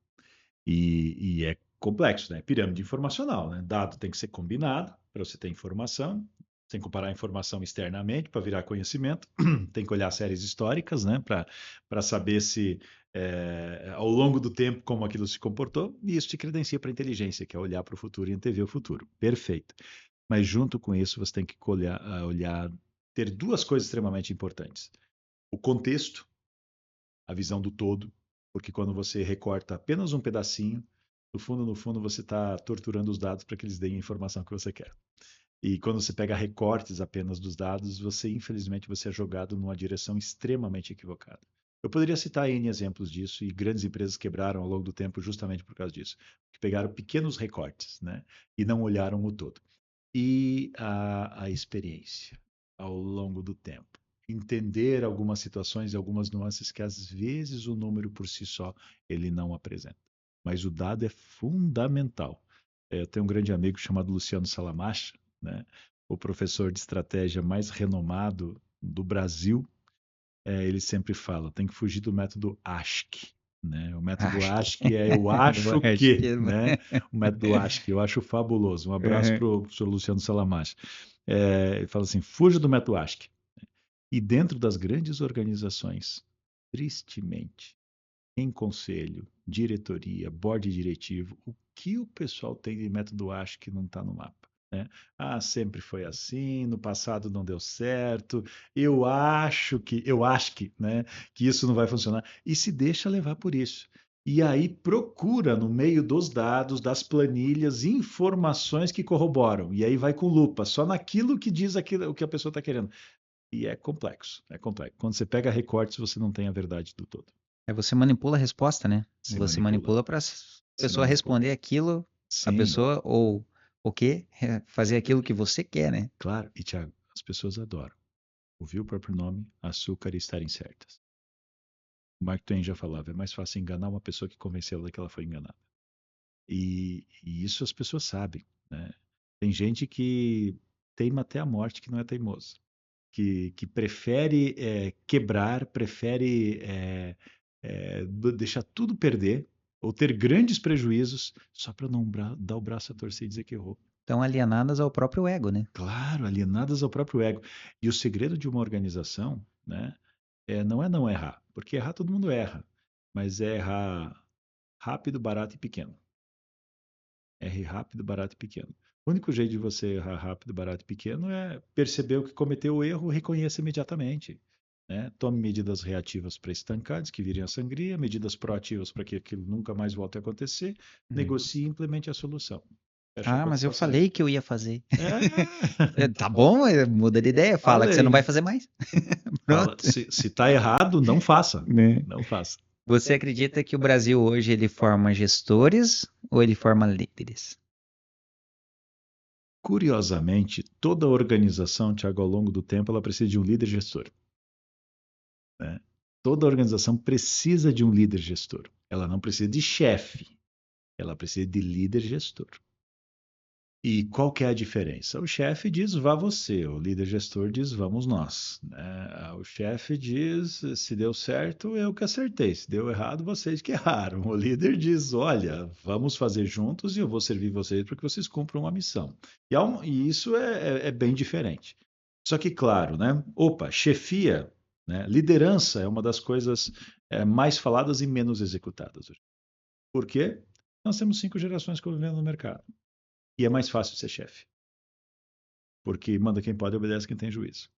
E é complexo, né? Pirâmide informacional, né? Dado tem que ser combinado para você ter informação, sem comparar a informação externamente para virar conhecimento. Tem que olhar séries históricas, né? Para saber se ao longo do tempo como aquilo se comportou. E isso te credencia para a inteligência, que é olhar para o futuro e antever o futuro. Perfeito. Mas junto com isso você tem que olhar, ter duas coisas extremamente importantes: o contexto, a visão do todo, porque quando você recorta apenas um pedacinho, no fundo, você está torturando os dados para que eles deem a informação que você quer. E quando você pega recortes apenas dos dados, você, infelizmente, você é jogado numa direção extremamente equivocada. Eu poderia citar N exemplos disso e grandes empresas quebraram ao longo do tempo justamente por causa disso, que pegaram pequenos recortes, né, e não olharam o todo. E a experiência ao longo do tempo. Entender algumas situações e algumas nuances que às vezes o número por si só ele não apresenta. Mas o dado é fundamental. Eu tenho um grande amigo chamado Luciano Salamacha, né? O professor de estratégia mais renomado do Brasil. Ele sempre fala, tem que fugir do método ASC. Né? O método Acho que. ASC é eu acho Eu acho que, que. né? O método ASC, eu acho fabuloso. Um abraço Uhum. para o professor Luciano Salamacha. Ele fala assim: fuja do método ASC. E dentro das grandes organizações, tristemente, em conselho, diretoria, board diretivo, o que o pessoal tem de método ASC que não está no mapa? Né? Ah, sempre foi assim, no passado não deu certo, eu acho que, né, que isso não vai funcionar, e se deixa levar por isso. E aí procura no meio dos dados, das planilhas, informações que corroboram. E aí vai com lupa, só naquilo que diz aquilo, o que a pessoa está querendo. E é complexo, é complexo. Quando você pega recortes, você não tem a verdade do todo. É você manipula a resposta, né? Se Você manipula, manipula para a se pessoa manipula. responder aquilo, a Sim, pessoa, ou o quê? Fazer aquilo que você quer, né? claro. E, Thiago, as pessoas adoram ouvir o próprio nome, açúcar e estarem certas. O Mark Twain já falava, é mais fácil enganar uma pessoa que convencê-la que ela foi enganada. E isso as pessoas sabem, né? Tem gente que teima até a morte que não é teimoso. Que prefere quebrar, prefere deixar tudo perder ou ter grandes prejuízos só para não dar o braço a torcer e dizer que errou. Estão alienadas ao próprio ego, né? Claro, alienadas ao próprio ego. E o segredo de uma organização, né, não é não errar, porque errar todo mundo erra, mas é errar rápido, barato e pequeno. Erre rápido, barato e pequeno. O único jeito de você errar rápido, barato e pequeno é perceber o que cometeu o erro, reconheça imediatamente. Né? Tome medidas reativas para estancar, que virem a sangria, medidas proativas para que aquilo nunca mais volte a acontecer, Hum. negocie e implemente a solução. Fecha a Ah, conta e mas eu paciência. falei que eu ia fazer. É, Tá bom, muda de ideia, fala que você não vai falei. fazer mais. Fala, Pronto. se tá errado, não faça. Né? Não faça. Você acredita que o Brasil hoje ele forma gestores ou ele forma líderes? Curiosamente, toda organização, Tiago, ao longo do tempo, ela precisa de um líder gestor. Né? Toda organização precisa de um líder gestor. Ela não precisa de chefe, ela precisa de líder gestor. E qual que é a diferença? O chefe diz vá você, o líder gestor diz vamos nós. Né? O chefe diz se deu certo, eu que acertei, se deu errado, vocês que erraram. O líder diz olha, vamos fazer juntos e eu vou servir vocês para que vocês cumpram a missão. E isso é bem diferente. Só que, claro, né? Opa, chefia, né? Liderança é uma das coisas mais faladas e menos executadas hoje. Por quê? Nós temos 5 gerações convivendo no mercado. E é mais fácil ser chefe. Porque manda quem pode, obedece quem tem juízo.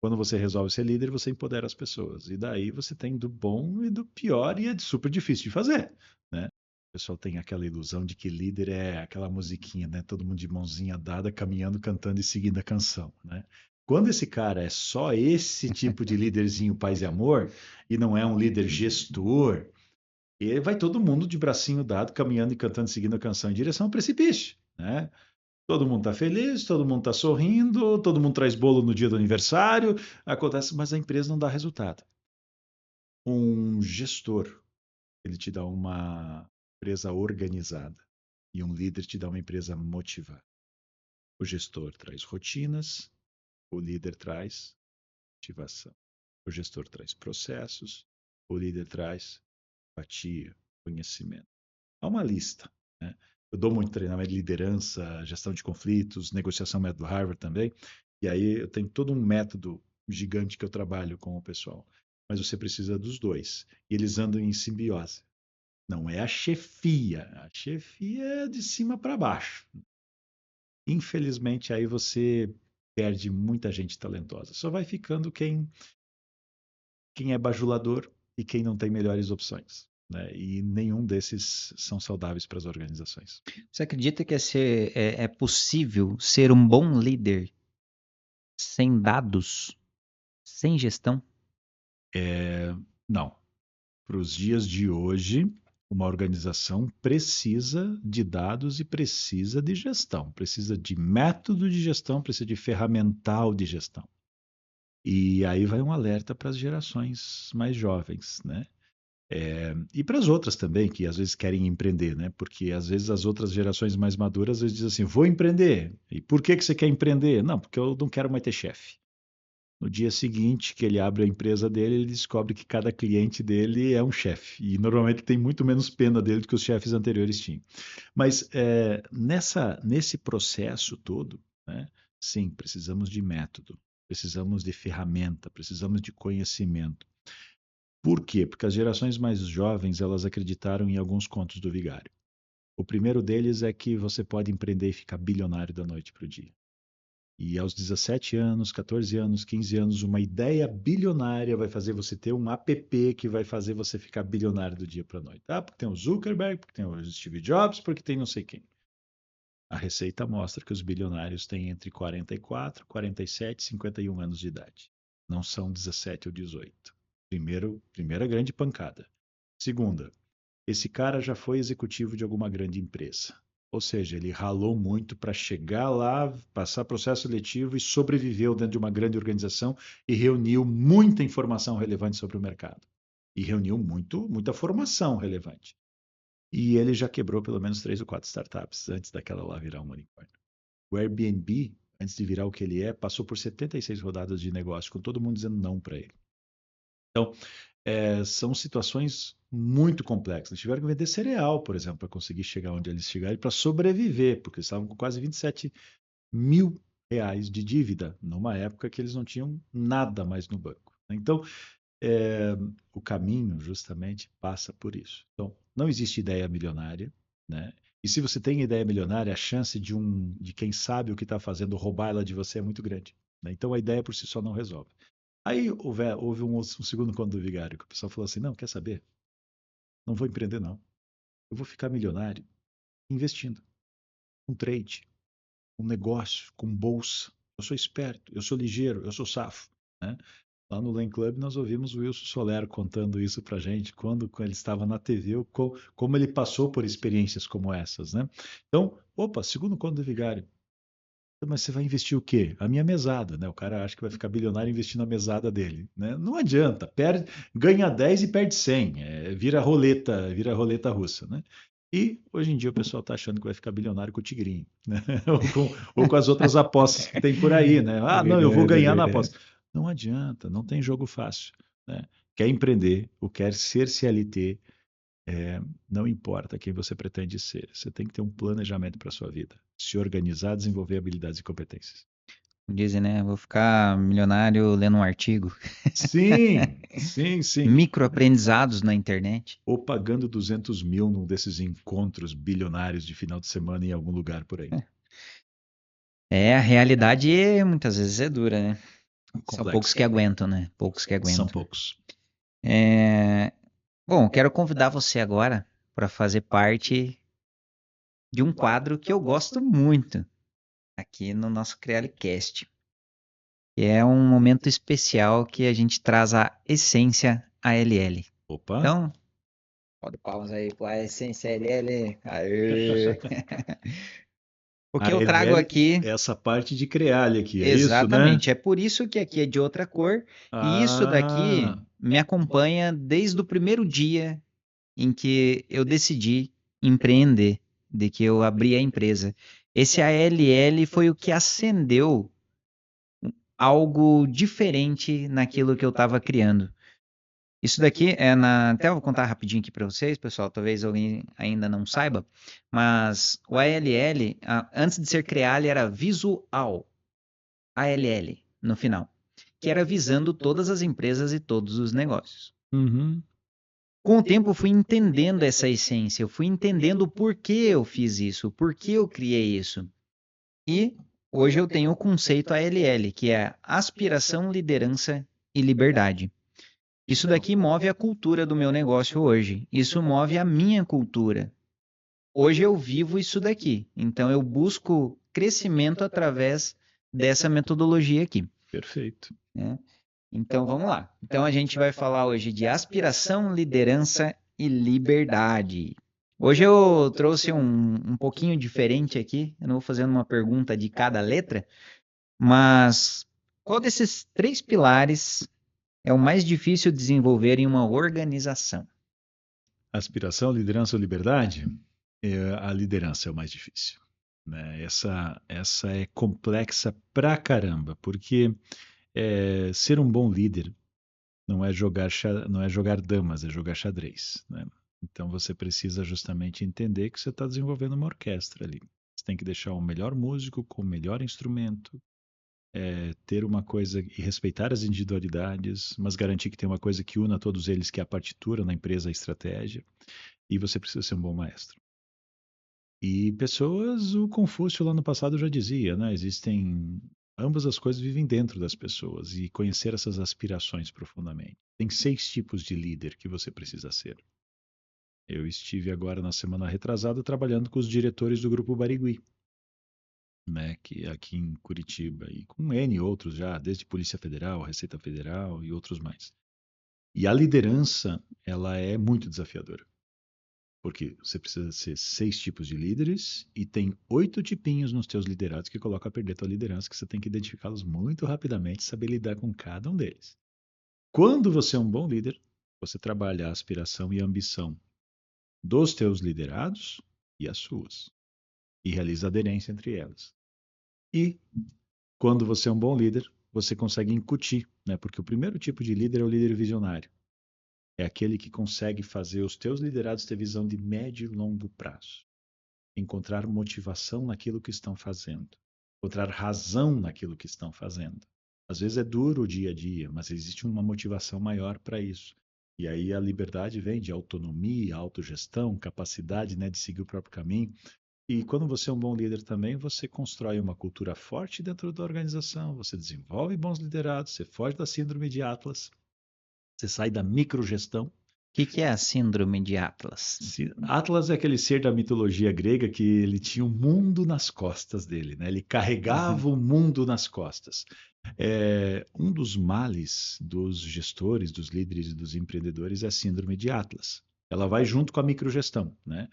Quando você resolve ser líder, você empodera as pessoas. E daí você tem do bom e do pior, e é super difícil de fazer, né? O pessoal tem aquela ilusão de que líder é aquela musiquinha, né? Todo mundo de mãozinha dada, caminhando, cantando e seguindo a canção, né? Quando esse cara é só esse tipo de líderzinho paz e amor, e não é um líder gestor, e vai todo mundo de bracinho dado, caminhando e cantando, seguindo a canção em direção ao precipício, né? Todo mundo está feliz, todo mundo está sorrindo, todo mundo traz bolo no dia do aniversário, acontece, mas a empresa não dá resultado. Um gestor, ele te dá uma empresa organizada e um líder te dá uma empresa motivada. O gestor traz rotinas, o líder traz motivação. O gestor traz processos, o líder traz empatia, conhecimento. Há uma lista, né? Eu dou muito treinamento de liderança, gestão de conflitos, negociação método Harvard também. E aí eu tenho todo um método gigante que eu trabalho com o pessoal. Mas você precisa dos dois. E eles andam em simbiose. Não é a chefia. A chefia é de cima para baixo. Infelizmente, aí você perde muita gente talentosa. Só vai ficando quem é bajulador e quem não tem melhores opções, né? E nenhum desses são saudáveis para as organizações. Você acredita que é possível ser um bom líder sem dados, sem gestão? Não. Para os dias de hoje, uma organização precisa de dados e precisa de gestão, precisa de método de gestão, precisa de ferramental de gestão. E aí vai um alerta para as gerações mais jovens, né? E para as outras também, que às vezes querem empreender, né? Porque às vezes as outras gerações mais maduras às vezes dizem assim: vou empreender. E por que você quer empreender? Não, porque eu não quero mais ter chefe. No dia seguinte que ele abre a empresa dele, ele descobre que cada cliente dele é um chefe. E normalmente tem muito menos pena dele do que os chefes anteriores tinham. Mas nesse processo todo, né, sim, precisamos de método, precisamos de ferramenta, precisamos de conhecimento. Por quê? Porque as gerações mais jovens, elas acreditaram em alguns contos do vigário. O primeiro deles é que você pode empreender e ficar bilionário da noite para o dia. E aos 17 anos, 14 anos, 15 anos, uma ideia bilionária vai fazer você ter um app que vai fazer você ficar bilionário do dia para a noite. Ah, porque tem o Zuckerberg, porque tem o Steve Jobs, porque tem não sei quem. A receita mostra que os bilionários têm entre 44, 47 e 51 anos de idade. Não são 17 ou 18. Primeira grande pancada. Segunda, esse cara já foi executivo de alguma grande empresa. Ou seja, ele ralou muito para chegar lá, passar processo seletivo e sobreviveu dentro de uma grande organização e reuniu muita informação relevante sobre o mercado. E reuniu muita formação relevante. E ele já quebrou pelo menos 3 ou 4 startups antes daquela lá virar um unicórnio. O Airbnb, antes de virar o que ele é, passou por 76 rodadas de negócio, com todo mundo dizendo não para ele. Então, são situações muito complexas. Eles tiveram que vender cereal, por exemplo, para conseguir chegar onde eles chegaram e para sobreviver, porque eles estavam com quase 27 mil reais de dívida, numa época que eles não tinham nada mais no banco. Então, o caminho justamente passa por isso. Então, não existe ideia milionária, né? E se você tem ideia milionária, a chance de quem sabe o que está fazendo roubar ela de você é muito grande, né? Então, a ideia por si só não resolve. Aí houve um segundo conto do vigário, que o pessoal falou assim: não, quer saber? Não vou empreender, não. Eu vou ficar milionário investindo, com trade, com negócio, com bolsa. Eu sou esperto, eu sou ligeiro, eu sou safo, né? Lá no Lane Club nós ouvimos o Wilson Soler contando isso pra gente, quando ele estava na TV, como ele passou por experiências como essas, né? Então, opa, segundo conto do vigário. Mas você vai investir o quê? A minha mesada, né? O cara acha que vai ficar bilionário investindo a mesada dele, né? Não adianta, ganha 10 e perde 100, vira roleta russa, né? E hoje em dia o pessoal está achando que vai ficar bilionário com o tigrinho, né? ou com as outras apostas que tem por aí, né? É Ah, não, eu vou verdade, é ganhar na verdade. aposta. Não adianta, não tem jogo fácil, né? Quer empreender ou quer ser CLT, não importa quem você pretende ser, você tem que ter um planejamento para a sua vida. Se organizar, desenvolver habilidades e competências. Dizem, né? Vou ficar milionário lendo um artigo. Sim, sim, sim. Microaprendizados na internet. Ou pagando 200 mil num desses encontros bilionários de final de semana em algum lugar por aí. A realidade muitas vezes é dura, né? São poucos Complexa. que aguentam, né? Poucos que São aguentam. poucos. É, Bom, quero convidar você agora para fazer parte de um quadro que eu gosto muito aqui no nosso CrealiCast, que é um momento especial que a gente traz a essência ALL. Opa! Então, pode palmas aí com a essência ALL. Aê! O que A eu trago LL aqui, é essa parte de crealha aqui, é isso, né? exatamente, é por isso que aqui é de outra cor, e isso daqui Ah, me acompanha desde o primeiro dia em que eu decidi empreender, de que eu abri a empresa. Esse ALL foi o que acendeu algo diferente naquilo que eu estava criando. Isso daqui é na. Até vou contar rapidinho aqui para vocês, pessoal. Talvez alguém ainda não saiba, mas o ALL, antes de ser Creale, era Visual ALL no final, que era visando todas as empresas e todos os negócios. uhum, Com o tempo, eu fui entendendo essa essência, eu fui entendendo o porquê eu fiz isso, o porquê eu criei isso. E hoje eu tenho o conceito ALL, que é aspiração, liderança e liberdade. Isso daqui move a cultura do meu negócio hoje. Isso move a minha cultura. Hoje eu vivo isso daqui. Então eu busco crescimento através dessa metodologia aqui, perfeito. né? Então vamos lá. Então a gente vai falar hoje de aspiração, liderança e liberdade. Hoje eu trouxe um pouquinho diferente aqui. Eu não vou fazendo uma pergunta de cada letra, mas qual desses três pilares é o mais difícil de desenvolver em uma organização? Aspiração, liderança ou liberdade? A liderança é o mais difícil, né? Essa é complexa pra caramba, porque ser um bom líder não é jogar damas, é jogar xadrez, né? Então você precisa justamente entender que você está desenvolvendo uma orquestra ali. Você tem que deixar o melhor músico com o melhor instrumento, ter uma coisa e respeitar as individualidades, mas garantir que tem uma coisa que una todos eles, que é a partitura na empresa, a estratégia, e você precisa ser um bom maestro. E pessoas, o Confúcio lá no passado já dizia, né? Existem ambas as coisas vivem dentro das pessoas e conhecer essas aspirações profundamente. Tem 6 tipos de líder que você precisa ser. Eu estive agora na semana retrasada trabalhando com os diretores do Grupo Barigui, né, que é aqui em Curitiba, e com N outros já, desde Polícia Federal, Receita Federal e outros mais. E a liderança, ela é muito desafiadora, porque você precisa ser 6 tipos de líderes e tem 8 tipinhos nos teus liderados que colocam a perder tua liderança, que você tem que identificá-los muito rapidamente e saber lidar com cada um deles. Quando você é um bom líder, você trabalha a aspiração e a ambição dos teus liderados e as suas, e realiza aderência entre elas. E quando você é um bom líder, você consegue incutir, né? Porque o primeiro tipo de líder é o líder visionário. É aquele que consegue fazer os teus liderados ter visão de médio e longo prazo. Encontrar motivação naquilo que estão fazendo. Encontrar razão naquilo que estão fazendo. Às vezes é duro o dia a dia, mas existe uma motivação maior para isso. E aí a liberdade vem de autonomia, autogestão, capacidade, né, de seguir o próprio caminho. E quando você é um bom líder também, você constrói uma cultura forte dentro da organização, você desenvolve bons liderados, você foge da síndrome de Atlas, você sai da microgestão. Que é a síndrome de Atlas? Atlas é aquele ser da mitologia grega que ele tinha o mundo nas costas dele, né? Ele carregava o mundo nas costas. Um dos males dos gestores, dos líderes e dos empreendedores é a síndrome de Atlas. Ela vai junto com a microgestão, né?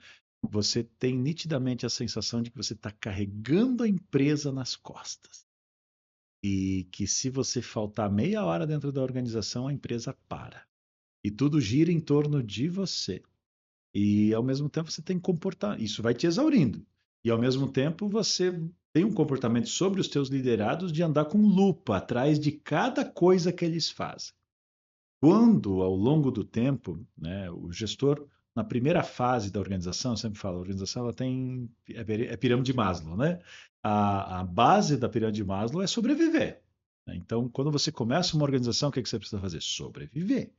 Você tem nitidamente a sensação de que você está carregando a empresa nas costas. E que se você faltar meia hora dentro da organização, a empresa para. E tudo gira em torno de você. E ao mesmo tempo você tem que comportar. Isso vai te exaurindo. E ao mesmo tempo você tem um comportamento sobre os teus liderados de andar com lupa atrás de cada coisa que eles fazem. Quando, ao longo do tempo, né, o gestor, na primeira fase da organização, eu sempre falo, a organização ela tem pirâmide de Maslow, né? A base da pirâmide de Maslow é sobreviver. Né? Então, quando você começa uma organização, o que você precisa fazer? Sobreviver.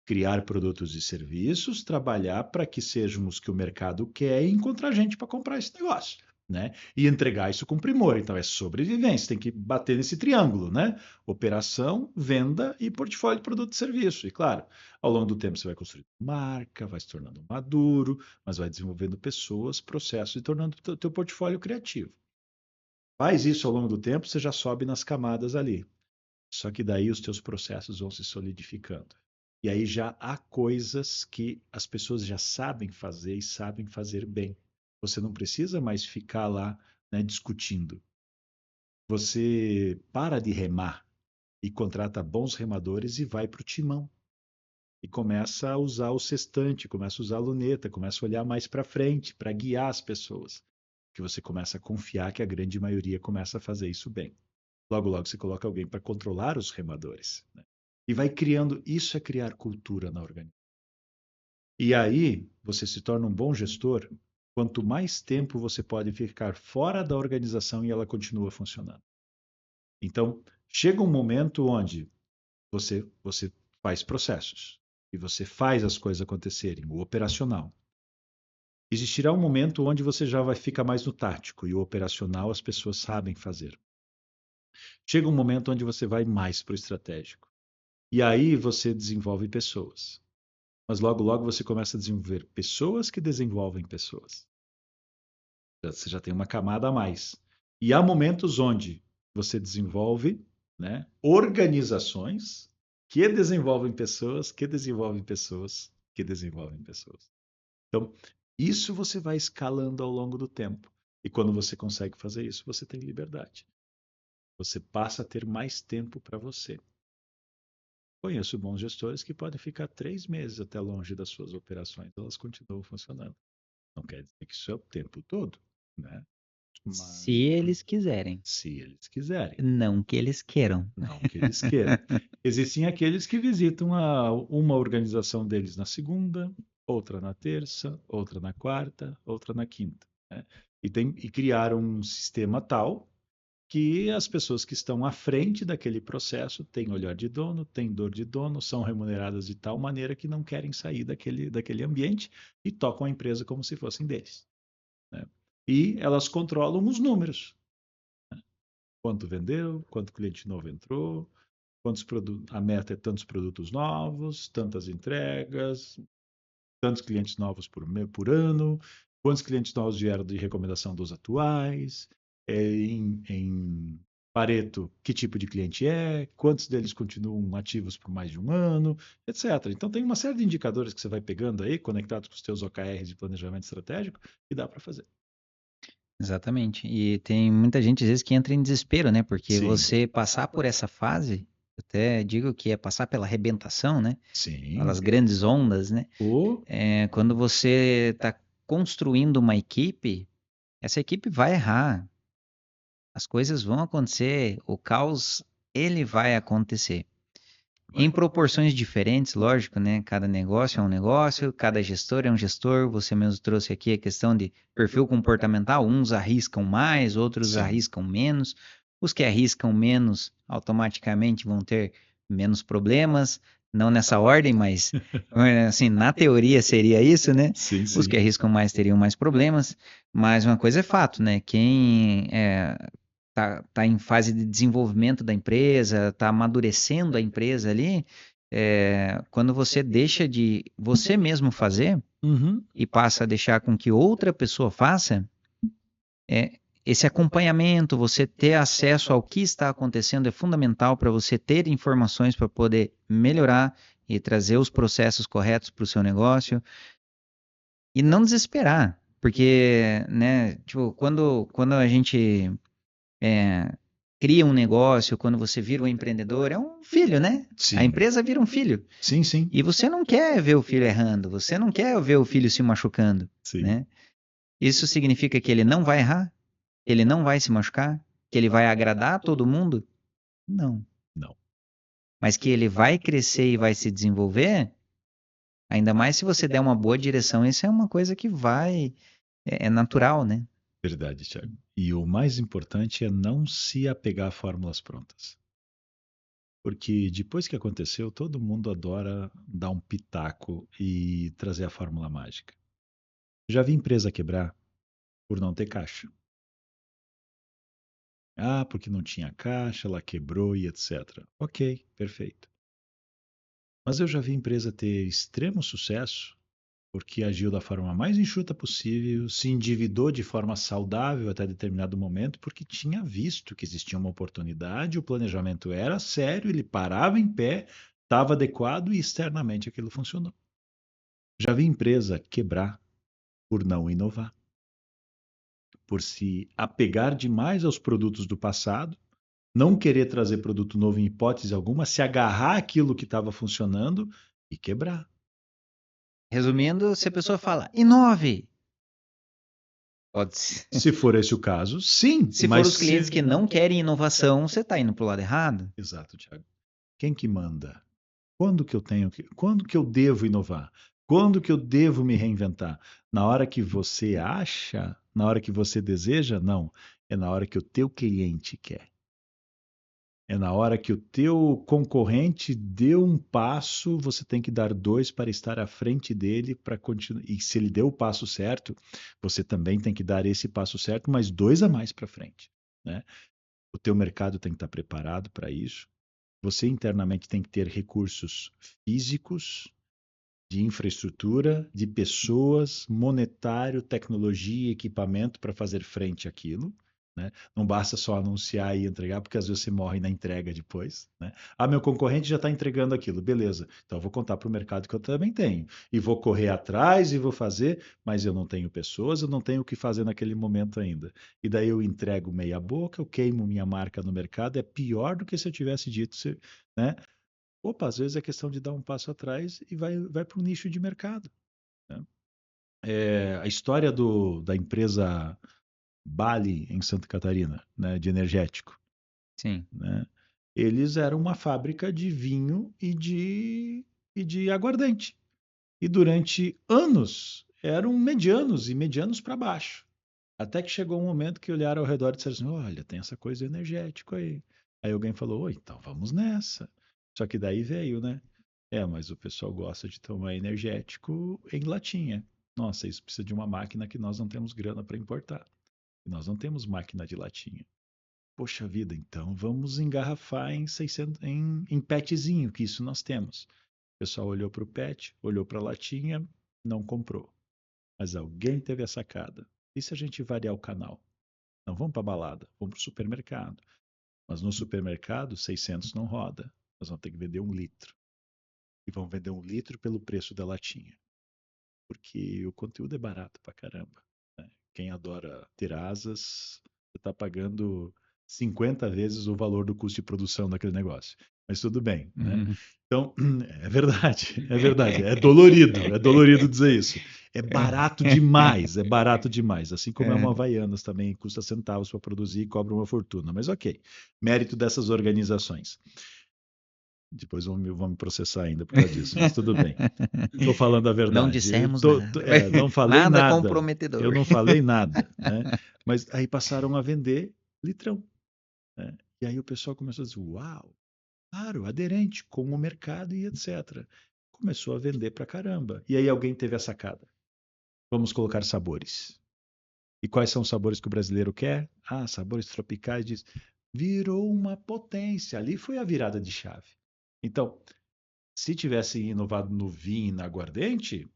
Criar produtos e serviços, trabalhar para que sejam os que o mercado quer e encontrar gente para comprar esse negócio. né? E entregar isso com primor. Então é sobrevivência, tem que bater nesse triângulo, né? Operação, venda e portfólio de produto e serviço. E claro, ao longo do tempo você vai construindo marca, vai se tornando maduro, mas vai desenvolvendo pessoas, processos e tornando o teu portfólio criativo. Faz isso ao longo do tempo, você já sobe nas camadas ali. Só que daí os teus processos vão se solidificando. E aí já há coisas que as pessoas já sabem fazer e sabem fazer bem. Você não precisa mais ficar lá, né, discutindo. Você para de remar e contrata bons remadores e vai para o timão. E começa a usar o sextante, começa a usar a luneta, começa a olhar mais para frente, para guiar as pessoas. Que você começa a confiar que a grande maioria começa a fazer isso bem. Logo, logo você coloca alguém para controlar os remadores, né? E vai criando, isso é criar cultura na organização. E aí você se torna um bom gestor quanto mais tempo você pode ficar fora da organização e ela continua funcionando. Então, chega um momento onde você faz processos e você faz as coisas acontecerem, o operacional. Existirá um momento onde você já vai ficar mais no tático e o operacional as pessoas sabem fazer. Chega um momento onde você vai mais para o estratégico. E aí você desenvolve pessoas. Mas logo, logo você começa a desenvolver pessoas que desenvolvem pessoas. Você já tem uma camada a mais. E há momentos onde você desenvolve, né, organizações que desenvolvem pessoas, que desenvolvem pessoas, que desenvolvem pessoas. Então, isso você vai escalando ao longo do tempo. E quando você consegue fazer isso, você tem liberdade. Você passa a ter mais tempo para você. Conheço bons gestores que podem ficar 3 meses até longe das suas operações, elas continuam funcionando. Não quer dizer que isso é o tempo todo, né? Se Mas eles quiserem, se eles quiserem, não que eles queiram. não que eles queiram. Existem aqueles que visitam uma organização deles na segunda, outra na terça, outra na quarta, outra na quinta, né? E criaram um sistema tal que as pessoas que estão à frente daquele processo têm olhar de dono, têm dor de dono, são remuneradas de tal maneira que não querem sair daquele ambiente e tocam a empresa como se fossem deles, né? E elas controlam os números. Quanto vendeu, quanto cliente novo entrou, a meta é tantos produtos novos, tantas entregas, tantos clientes novos por ano, quantos clientes novos vieram de recomendação dos atuais, em Pareto, que tipo de cliente é, quantos deles continuam ativos por mais de um ano, etc. Então tem uma série de indicadores que você vai pegando aí, conectados com os teus OKRs de planejamento estratégico, e dá para fazer. Exatamente. E tem muita gente, às vezes, que entra em desespero, né? Porque Sim, você passar por essa fase, eu até digo que é passar pela arrebentação, né? Pelas sim. grandes ondas, né? O, Quando você está construindo uma equipe, essa equipe vai errar. As coisas vão acontecer, o caos, ele vai acontecer. Em proporções diferentes, lógico, né? Cada negócio é um negócio, cada gestor é um gestor. Você mesmo trouxe aqui a questão de perfil comportamental. Uns arriscam mais, outros sim. arriscam menos. Os que arriscam menos automaticamente vão ter menos problemas. Não nessa ordem, mas assim, na teoria seria isso, né? Sim, Os que sim. arriscam mais teriam mais problemas. Mas uma coisa é fato, né? Quem tá em fase de desenvolvimento da empresa, tá amadurecendo a empresa ali, quando você deixa de você mesmo fazer Uhum. e passa a deixar com que outra pessoa faça, esse acompanhamento, você ter acesso ao que está acontecendo é fundamental para você ter informações para poder melhorar e trazer os processos corretos para o seu negócio e não desesperar, porque, né, tipo, quando a gente é, cria um negócio, quando você vira um empreendedor, é um filho, né? A Sim, empresa vira um filho. sim, sim, E você não quer ver o filho errando, você não quer ver o filho se machucando, sim. né? Isso significa que ele não vai errar, que ele não vai se machucar, que ele vai agradar a todo mundo? Não. Não, Mas que ele vai crescer e vai se desenvolver, ainda mais se você der uma boa direção, isso é uma coisa que vai, é natural, né? verdade, Thiago. E o mais importante é não se apegar a fórmulas prontas. Porque depois que aconteceu, todo mundo adora dar um pitaco e trazer a fórmula mágica. Já vi empresa quebrar por não ter caixa. Ah, porque não tinha caixa, ela quebrou e etc. Ok, perfeito. Mas eu já vi empresa ter extremo sucesso porque agiu da forma mais enxuta possível, se endividou de forma saudável até determinado momento, porque tinha visto que existia uma oportunidade, o planejamento era sério, ele parava em pé, estava adequado e externamente aquilo funcionou. Já vi empresa quebrar por não inovar, por se apegar demais aos produtos do passado, não querer trazer produto novo em hipótese alguma, se agarrar àquilo que estava funcionando e quebrar. Resumindo, se a pessoa fala, inove, pode ser. Se for esse o caso, sim, Se for mas os clientes se... que não querem inovação, você está indo para o lado errado. Exato, Thiago. Quem que manda? Quando que eu devo inovar? Quando que eu devo me reinventar? Na hora que você acha? Na hora que você deseja? Não. É na hora que o teu cliente quer. É na hora que o teu concorrente deu um passo, você tem que dar dois para estar à frente dele para continuar. E se ele deu o passo certo, você também tem que dar esse passo certo, mas dois a mais para frente, né? O teu mercado tem que estar preparado para isso. Você internamente tem que ter recursos físicos, de infraestrutura, de pessoas, monetário, tecnologia, equipamento para fazer frente àquilo. Né? Não basta só anunciar e entregar, porque às vezes você morre na entrega depois. Né? Ah, meu concorrente já está entregando aquilo, beleza. Então eu vou contar para o mercado que eu também tenho. E vou correr atrás e vou fazer, mas eu não tenho pessoas, eu não tenho o que fazer naquele momento ainda. E daí eu entrego meia boca, eu queimo minha marca no mercado, é pior do que se eu tivesse dito, né? Opa, às vezes é questão de dar um passo atrás e vai para um nicho de mercado. Né? A história da empresa Bali, em Santa Catarina, né, de energético. Sim. Né? Eles eram uma fábrica de vinho e de aguardente. E durante anos eram medianos e medianos para baixo. Até que chegou um momento que olharam ao redor e disseram assim: olha, tem essa coisa energética aí. Aí alguém falou: oi, então vamos nessa. Só que daí veio, né? Mas o pessoal gosta de tomar energético em latinha. Nossa, isso precisa de uma máquina que nós não temos grana para importar. E nós não temos máquina de latinha. Poxa vida, então vamos engarrafar em 600, em petzinho, que isso nós temos. O pessoal olhou para o pet, olhou para a latinha, não comprou. Mas alguém teve a sacada. E se a gente variar o canal? Não vamos para balada, vamos para o supermercado. Mas no supermercado, 600 não roda. Nós vamos ter que vender 1 litro. E vamos vender 1 litro pelo preço da latinha. Porque o conteúdo é barato pra caramba. Né? Quem adora ter asas, você está pagando 50 vezes o valor do custo de produção daquele negócio. Mas tudo bem, né? Uhum. Então, é verdade, é verdade. É dolorido dizer isso. É barato demais. Assim como é uma É. Havaianas também, custa centavos para produzir e cobra uma fortuna. Mas ok, mérito dessas organizações. Depois vão me processar ainda por causa disso, mas tudo bem. Estou falando a Não verdade. dissemos nada. Não falei Nada nada. Eu comprometedor. não falei nada, né? Mas aí passaram a vender litrão, né? E aí o pessoal começou a dizer, uau, claro, aderente com o mercado e etc. Começou a vender pra caramba. E aí alguém teve a sacada. Vamos colocar sabores. E quais são os sabores que o brasileiro quer? Ah, sabores tropicais. Virou uma potência. Ali foi a virada de chave. Então, se tivesse inovado no vinho e na aguardente,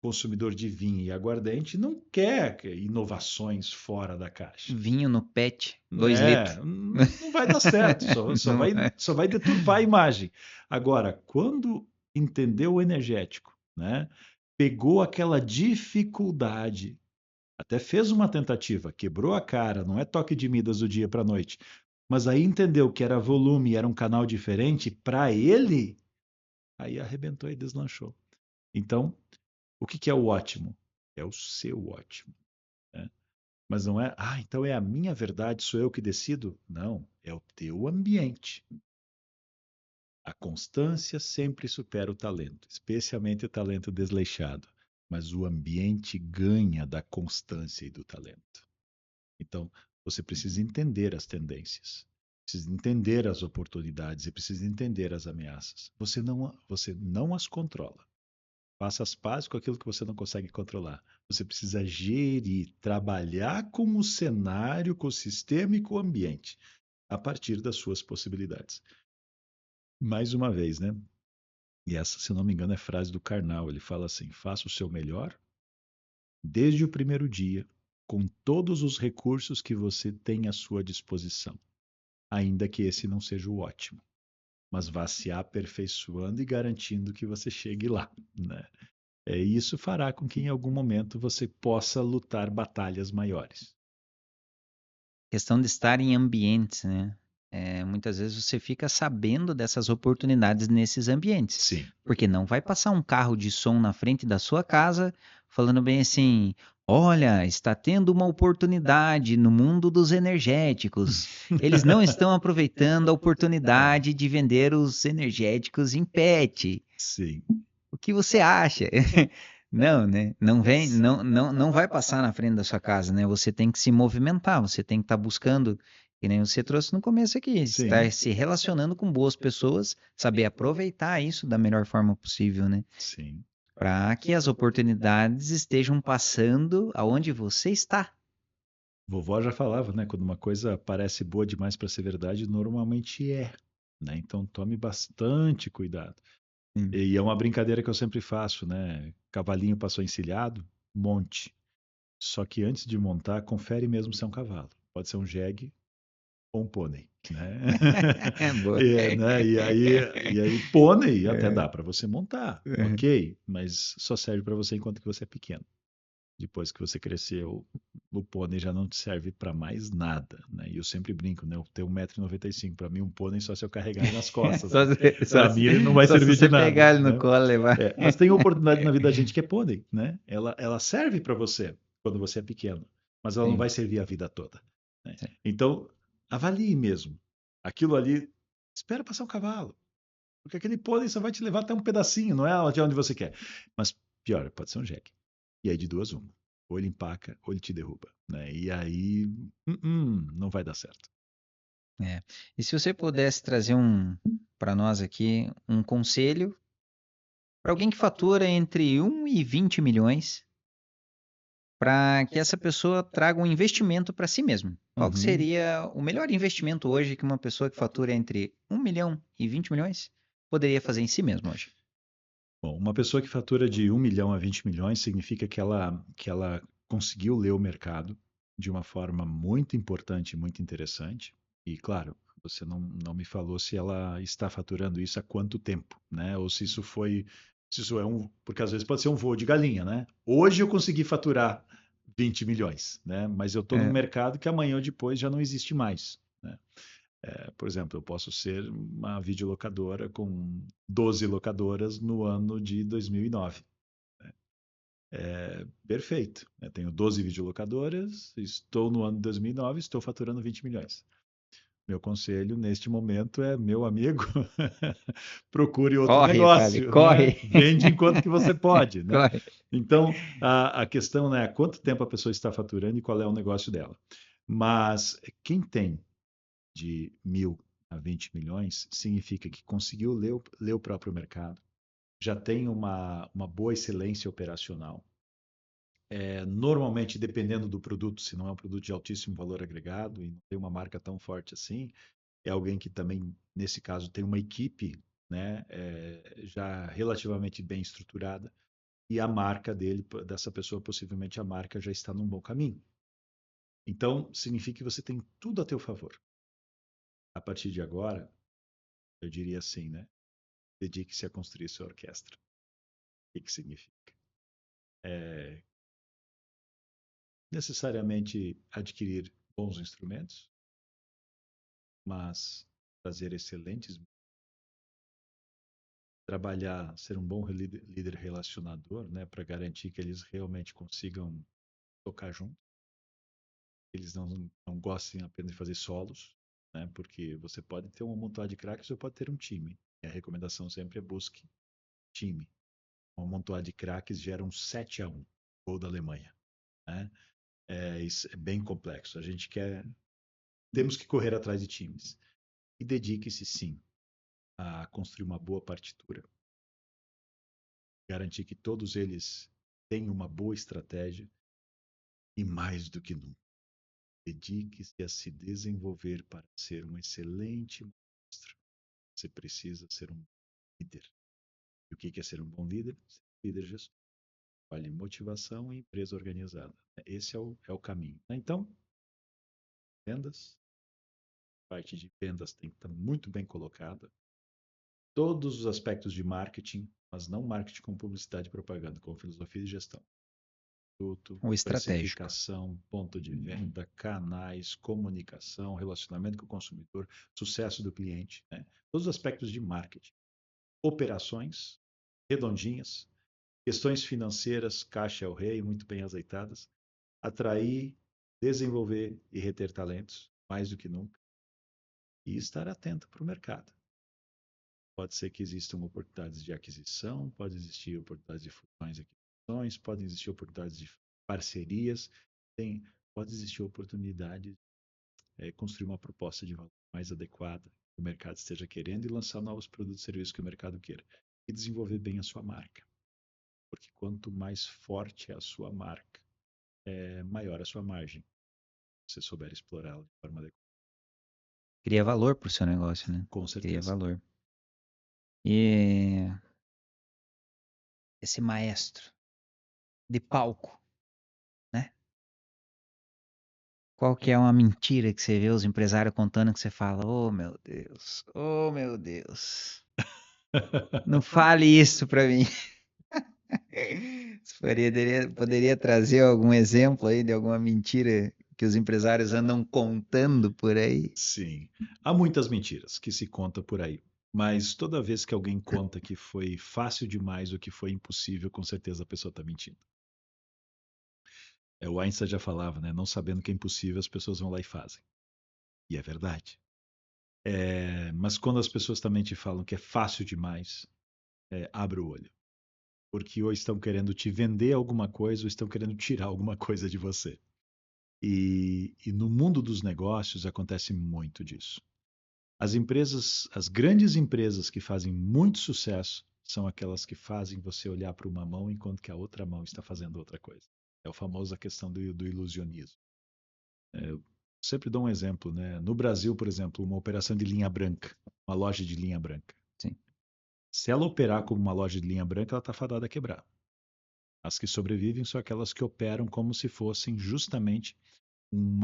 consumidor de vinho e aguardente não quer inovações fora da caixa. Vinho no pet, 2 litros. Não vai dar certo, só Não vai, é. só vai deturpar a imagem. Agora, quando entendeu o energético, né, pegou aquela dificuldade, até fez uma tentativa, quebrou a cara, não é toque de Midas do dia para a noite, mas aí entendeu que era volume, era um canal diferente para ele, aí arrebentou e deslanchou. Então, o que que é o ótimo? É o seu ótimo. Né? Mas não é, então é a minha verdade, sou eu que decido? Não, é o teu ambiente. A constância sempre supera o talento, especialmente o talento desleixado. Mas o ambiente ganha da constância e do talento. Então, você precisa entender as tendências, precisa entender as oportunidades e precisa entender as ameaças. Você não as controla, Faça as pazes com aquilo que você não consegue controlar. Você precisa gerir, trabalhar com o cenário, com o sistema e com o ambiente, a partir das suas possibilidades. Mais uma vez, né? E essa, se não me engano, é frase do Karnal. Ele fala assim: faça o seu melhor desde o primeiro dia, com todos os recursos que você tem à sua disposição, ainda que esse não seja o ótimo, mas vá se aperfeiçoando e garantindo que você chegue lá, né? Isso fará com que em algum momento você possa lutar batalhas maiores. Questão de estar em ambientes, né? Muitas vezes você fica sabendo dessas oportunidades nesses ambientes, Sim. porque não vai passar um carro de som na frente da sua casa falando bem assim: olha, está tendo uma oportunidade no mundo dos energéticos. Eles não estão aproveitando a oportunidade de vender os energéticos em PET. Sim. O que você acha? Não, né? Não vem, não vai passar na frente da sua casa, né? Você tem que se movimentar, você tem que estar buscando, que nem você trouxe no começo aqui, estar Sim. se relacionando com boas pessoas, saber aproveitar isso da melhor forma possível, né? Sim. Para que as oportunidades estejam passando aonde você está. Vovó já falava, né? Quando uma coisa parece boa demais para ser verdade, normalmente é, né? Então tome bastante cuidado. Sim. E é uma brincadeira que eu sempre faço, né? Cavalinho passou encilhado, monte. Só que antes de montar, confere mesmo se é um cavalo. Pode ser um jegue ou um pônei, né? Boa. Né? E aí pônei até É, dá para você montar, é. ok? Mas só serve para você enquanto que você é pequeno. Depois que você cresceu, o pônei já não te serve para mais nada, né? E eu sempre brinco, né? Eu tenho 1,95 m, para mim um pônei só se eu carregar ele nas costas, Só né? se, só Para se, mim ele não vai só se servir de você nada, pegar ele no né? colo e levar. Mas tem oportunidade na vida da gente que é pônei, né? Ela serve para você quando você é pequeno, mas ela não Sim, vai servir a vida toda, né? sim. Então, avalie mesmo. Aquilo ali, espera passar um cavalo, porque aquele pônei só vai te levar até um pedacinho, não é até onde você quer. Mas pior, pode ser um jegue. E aí de duas uma. Ou ele empaca, ou ele te derruba, né? E aí, não vai dar certo. É. E se você pudesse trazer para nós aqui um conselho para alguém que fatura entre 1 e 20 milhões, para que essa pessoa traga um investimento para si mesmo. Qual que Uhum. seria o melhor investimento hoje que uma pessoa que fatura entre 1 milhão e 20 milhões poderia fazer em si mesmo hoje? Bom, uma pessoa que fatura de 1 milhão a 20 milhões significa que ela conseguiu ler o mercado de uma forma muito importante e muito interessante. E, claro, você não me falou se ela está faturando isso há quanto tempo, né? Ou se isso é porque às vezes pode ser um voo de galinha, né? Hoje eu consegui faturar 20 milhões, né? Mas eu estou num É, mercado que amanhã ou depois já não existe mais, né? Por exemplo, eu posso ser uma videolocadora com 12 locadoras no ano de 2009. Perfeito. Eu tenho 12 videolocadoras, estou no ano de 2009, estou faturando 20 milhões. Meu conselho neste momento é, meu amigo, procure outro corre, Fábio, negócio, né? corre, Vende enquanto que você pode, né? corre. Então, a questão é quanto tempo a pessoa está faturando e qual é o negócio dela. Mas quem tem de 1.000 a 20 milhões, significa que conseguiu ler o próprio mercado, já tem uma boa excelência operacional. Normalmente, dependendo do produto, se não é um produto de altíssimo valor agregado e não tem uma marca tão forte assim, é alguém que também, nesse caso, tem uma equipe, né, já relativamente bem estruturada e a marca dele, dessa pessoa, possivelmente a marca já está num bom caminho. Então, significa que você tem tudo a teu favor. A partir de agora, eu diria assim, né? Dedique-se a construir sua orquestra. O que significa? É, necessariamente adquirir bons instrumentos, mas fazer excelentes, trabalhar, ser um bom líder relacionador, né, para garantir que eles realmente consigam tocar junto, eles não gostem apenas de fazer solos, né, porque você pode ter um amontoado de craques ou pode ter um time. E a recomendação sempre é busque time. Um amontoado de craques gera um 7-1, gol da Alemanha, né? Isso é bem complexo. Temos que correr atrás de times. E dedique-se, sim, a construir uma boa partitura. garantir que todos eles tenham uma boa estratégia e, mais do que nunca, dedique-se a se desenvolver para ser um excelente maestro. Você precisa ser um líder. E o que é ser um bom líder? Ser um líder gestor. Olha, motivação e empresa organizada. Esse é o caminho. Então, vendas, a parte de vendas tem que estar muito bem colocada. Todos os aspectos de marketing, mas não marketing com publicidade e propaganda, com filosofia de gestão. Produto, O estratégico. precificação, ponto de venda, canais, comunicação, relacionamento com o consumidor, sucesso do cliente, né? Todos os aspectos de marketing. Operações redondinhas, questões financeiras, caixa é o rei, muito bem azeitadas. Atrair, desenvolver e reter talentos, mais do que nunca. E estar atento para o mercado. Pode ser que existam oportunidades de aquisição, pode existir oportunidades de fusões e aquisições, podem existir oportunidades de parcerias, pode existir oportunidade de construir uma proposta de valor mais adequada que o mercado esteja querendo e lançar novos produtos e serviços que o mercado queira. E desenvolver bem a sua marca. Porque quanto mais forte é a sua marca, maior a sua margem. Se você souber explorá-la de forma adequada. Cria valor para o seu negócio, né? Com Cria certeza. valor. E esse maestro de palco, né? Qual que é uma mentira que você vê os empresários contando que você fala, oh meu Deus, oh meu Deus, não fale isso para mim. Você poderia trazer algum exemplo aí de alguma mentira que os empresários andam contando por aí? Sim. Há muitas mentiras que se conta por aí. Mas toda vez que alguém conta que foi fácil demais ou que foi impossível, com certeza a pessoa está mentindo. O Einstein já falava, né? Não sabendo que é impossível, as pessoas vão lá e fazem. E é verdade. Mas quando as pessoas também te falam que é fácil demais, abre o olho. Porque ou estão querendo te vender alguma coisa ou estão querendo tirar alguma coisa de você. E no mundo dos negócios acontece muito disso. As grandes empresas que fazem muito sucesso são aquelas que fazem você olhar para uma mão enquanto que a outra mão está fazendo outra coisa. É a famosa questão do ilusionismo. Eu sempre dou um exemplo, né? No Brasil, por exemplo, uma operação de linha branca, uma loja de linha branca. Sim. Se ela operar como uma loja de linha branca, ela está fadada a quebrar. As que sobrevivem são aquelas que operam como se fossem justamente um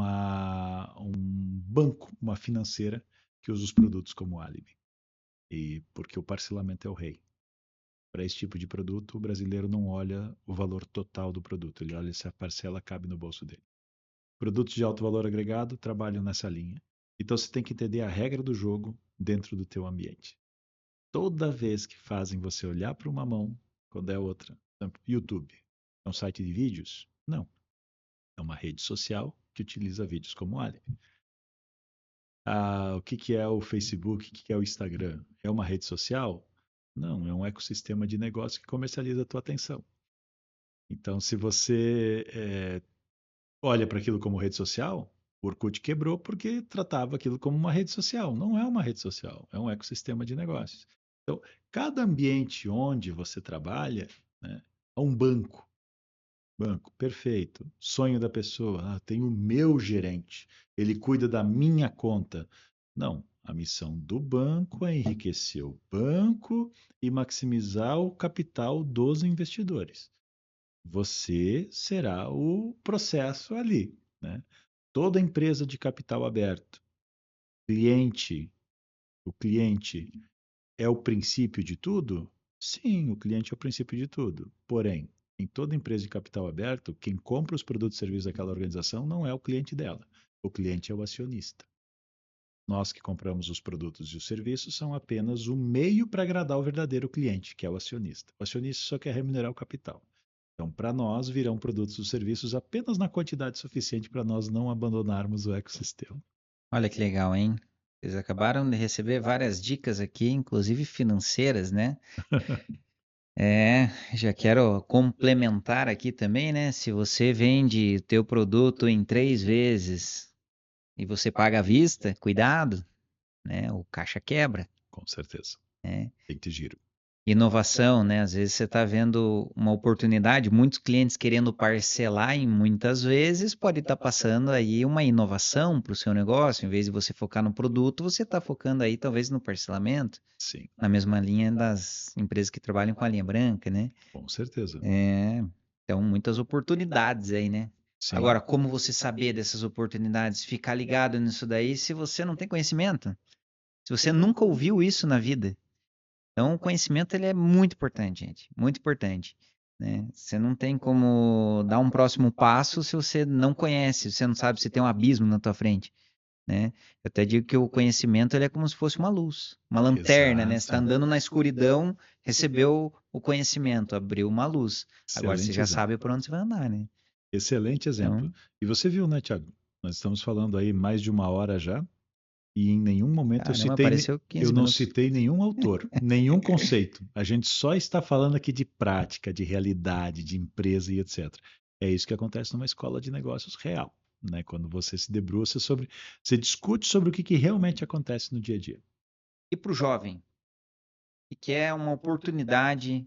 banco, uma financeira que usa os produtos como álibi. E porque o parcelamento é o rei. Para esse tipo de produto, o brasileiro não olha o valor total do produto, ele olha se a parcela cabe no bolso dele. Produtos de alto valor agregado trabalham nessa linha. Então você tem que entender a regra do jogo dentro do teu ambiente. Toda vez que fazem você olhar para uma mão, quando é outra, por exemplo, YouTube, é um site de vídeos? Não. É uma rede social que utiliza vídeos como álibi. O que é o Facebook? O que é o Instagram? É uma rede social? Não, é um ecossistema de negócio que comercializa a tua atenção. Então, se você olha para aquilo como rede social, o Orkut quebrou porque tratava aquilo como uma rede social. Não é uma rede social, é um ecossistema de negócios. Então, cada ambiente onde você trabalha, né, é um banco. Banco, perfeito. Sonho da pessoa. Tem o meu gerente. Ele cuida da minha conta. Não. A missão do banco é enriquecer o banco e maximizar o capital dos investidores. Você será o processo ali, né? Toda empresa de capital aberto, cliente, o cliente é o princípio de tudo? Sim, o cliente é o princípio de tudo. Porém, em toda empresa de capital aberto, quem compra os produtos e serviços daquela organização não é o cliente dela. O cliente é o acionista. Nós que compramos os produtos e os serviços são apenas o meio para agradar o verdadeiro cliente, que é o acionista. O acionista só quer remunerar o capital. Então, para nós, virão produtos e serviços apenas na quantidade suficiente para nós não abandonarmos o ecossistema. Olha que legal, hein? Vocês acabaram de receber várias dicas aqui, inclusive financeiras, né? Já quero complementar aqui também, né? Se você vende teu produto em 3 vezes e você paga à vista, cuidado, né? O caixa quebra, Com certeza. né? Tem que ter giro. Inovação, né? Às vezes você está vendo uma oportunidade, muitos clientes querendo parcelar em muitas vezes, pode estar passando aí uma inovação para o seu negócio. Em vez de você focar no produto, você está focando aí talvez no parcelamento, Sim, na mesma linha das empresas que trabalham com a linha branca, né? com certeza. É, então muitas oportunidades aí, né? Sim, Agora, como você saber dessas oportunidades, ficar ligado nisso daí se você não tem conhecimento? Se você nunca ouviu isso na vida? Então, o conhecimento ele é muito importante, gente, muito importante, né? Você não tem como dar um próximo passo se você não conhece, se você não sabe se tem um abismo na tua frente, né? Eu até digo que o conhecimento ele é como se fosse uma luz, uma lanterna, né? Você está exato. andando na escuridão, recebeu o conhecimento, abriu uma luz. Agora você Excelente já exemplo. sabe por onde você vai andar, né? Excelente exemplo. Então, E você viu, né, Thiago? Nós estamos falando aí mais de uma hora já, e em nenhum momento caramba, apareceu eu 15 não minutos. citei nenhum autor, nenhum conceito. A gente só está falando aqui de prática, de realidade, de empresa e etc. É isso que acontece numa escola de negócios real, né? Quando você se debruça sobre, você discute sobre o que realmente acontece no dia a dia. E para o jovem, que quer uma oportunidade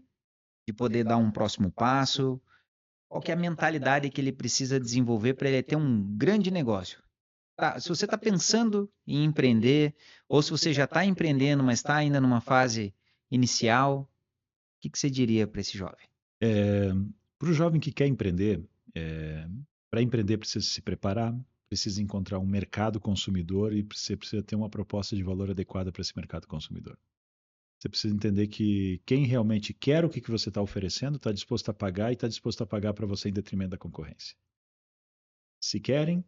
de poder dar um próximo passo, qual que é a mentalidade que ele precisa desenvolver para ele ter um grande negócio? Tá, se você está pensando em empreender, ou se você já está empreendendo, mas está ainda numa fase inicial, o que você diria para esse jovem? Para o jovem que quer empreender, para empreender precisa se preparar, precisa encontrar um mercado consumidor e você precisa ter uma proposta de valor adequada para esse mercado consumidor. Você precisa entender que quem realmente quer o que você está oferecendo está disposto a pagar e está disposto a pagar para você em detrimento da concorrência. Se querem,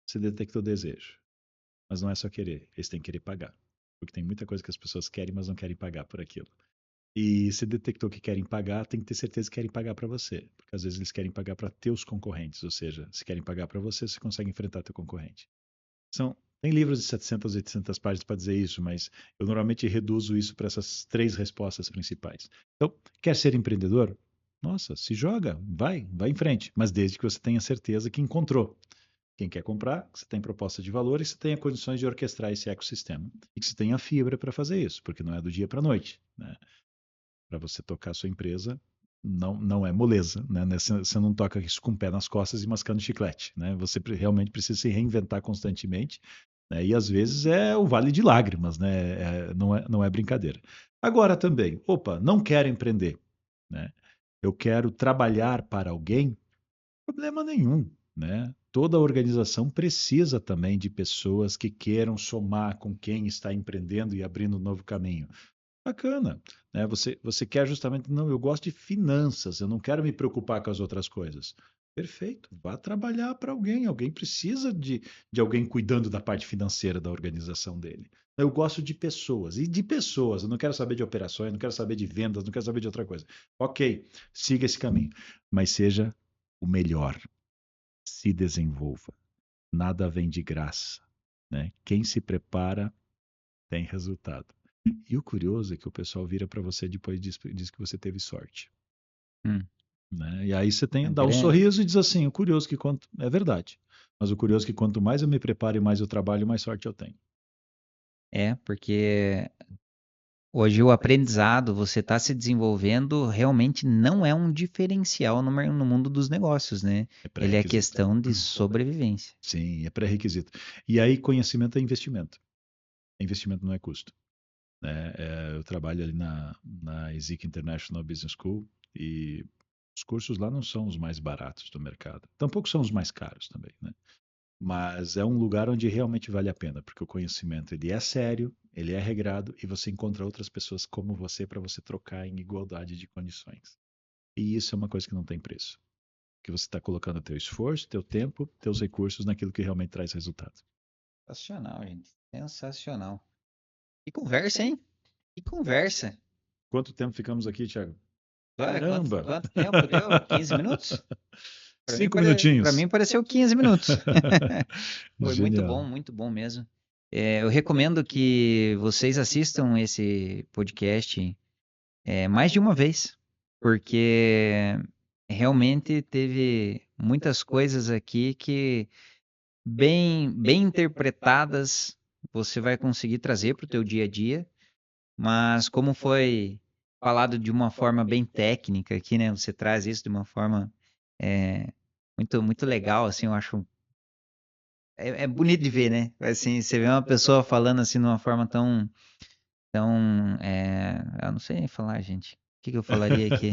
você detecta o desejo. Mas não é só querer, eles têm que querer pagar. Porque tem muita coisa que as pessoas querem, mas não querem pagar por aquilo. E se detectou que querem pagar, tem que ter certeza que querem pagar para você. Porque às vezes eles querem pagar para teus concorrentes. Ou seja, se querem pagar para você, você consegue enfrentar teu concorrente. Tem livros de 700, 800 páginas para dizer isso, mas eu normalmente reduzo isso para essas três respostas principais. Então, quer ser empreendedor? Nossa, se joga, vai em frente, mas desde que você tenha certeza que encontrou quem quer comprar, que você tem proposta de valor e que você tenha condições de orquestrar esse ecossistema e que você tenha fibra para fazer isso, porque não é do dia para a noite, né? Para você tocar a sua empresa, não é moleza, né? Você não toca isso com o pé nas costas e mascando chiclete, né? Você realmente precisa se reinventar constantemente, né? E às vezes é o vale de lágrimas, né? Não é brincadeira. Agora também, opa, não quero empreender, né? Eu quero trabalhar para alguém, problema nenhum, né? Toda organização precisa também de pessoas que queiram somar com quem está empreendendo e abrindo um novo caminho. Bacana, né? Você quer justamente, não, eu gosto de finanças, eu não quero me preocupar com as outras coisas. Perfeito, vá trabalhar para alguém. Alguém precisa de alguém cuidando da parte financeira da organização dele. Eu gosto de pessoas, e de pessoas, eu não quero saber de operações, não quero saber de vendas, não quero saber de outra coisa. Ok, siga esse caminho, mas seja o melhor, se desenvolva. Nada vem de graça, né? Quem se prepara tem resultado. E o curioso é que o pessoal vira para você depois e diz que você teve sorte, Hum, né? E aí você a dá um gran- sorriso e diz assim, o curioso que quanto é verdade, mas o curioso que quanto mais eu me preparo e mais eu trabalho, mais sorte eu tenho. porque hoje o aprendizado, você está se desenvolvendo, realmente não é um diferencial no mundo dos negócios, né? É Ele é pré-requisito. questão de sobrevivência. Sim, é pré-requisito. E aí conhecimento é investimento. Investimento não é custo, né? Eu trabalho ali na ESIC International Business School e os cursos lá não são os mais baratos do mercado. Tampouco são os mais caros também, né? Mas é um lugar onde realmente vale a pena, porque o conhecimento ele é sério, ele é regrado e você encontra outras pessoas como você para você trocar em igualdade de condições. E isso é uma coisa que não tem preço, que você está colocando teu esforço, teu tempo, teus recursos naquilo que realmente traz resultado. Sensacional, gente. Sensacional. Que conversa, hein? Que conversa. Quanto tempo ficamos aqui, Thiago? Olha, Caramba! quanto tempo deu? 15 minutos? Cinco Para minutinhos. mim pareceu 15 minutos. Foi Genial. muito bom mesmo. Eu recomendo que vocês assistam esse podcast mais de uma vez, porque realmente teve muitas coisas aqui que, bem interpretadas, você vai conseguir trazer para o teu dia a dia, mas como foi falado de uma forma bem técnica aqui, né? Você traz isso de uma forma muito, muito legal, assim, eu acho. É bonito de ver, né? Assim, você vê uma pessoa falando assim de uma forma eu não sei nem falar, gente. O que eu falaria aqui?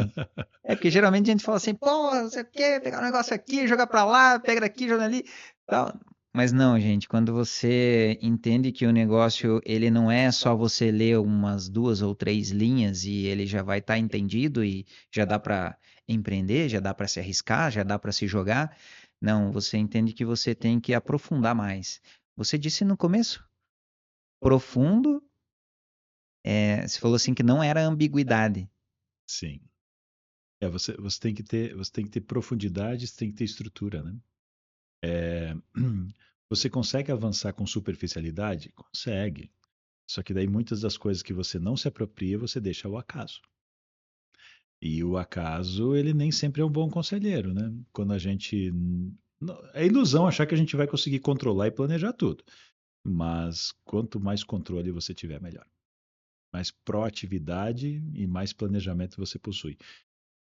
É porque geralmente a gente fala assim, pô, não sei o quê, pegar um negócio aqui, jogar pra lá, pega daqui, joga ali, tal. Mas não, gente, quando você entende que o negócio, ele não é só você ler umas 2 ou 3 linhas e ele já vai estar entendido e já dá pra empreender, já dá pra se arriscar, já dá pra se jogar. Não, você entende que você tem que aprofundar mais. Você disse no começo, profundo, você falou assim que não era ambiguidade. Sim. Você tem que ter profundidade, você tem que ter estrutura, né? É, você consegue avançar com superficialidade? Consegue. Só que daí muitas das coisas que você não se apropria, você deixa ao acaso. E o acaso, ele nem sempre é um bom conselheiro, né? Quando a gente. É ilusão achar que a gente vai conseguir controlar e planejar tudo. Mas quanto mais controle você tiver, melhor. Mais proatividade e mais planejamento você possui.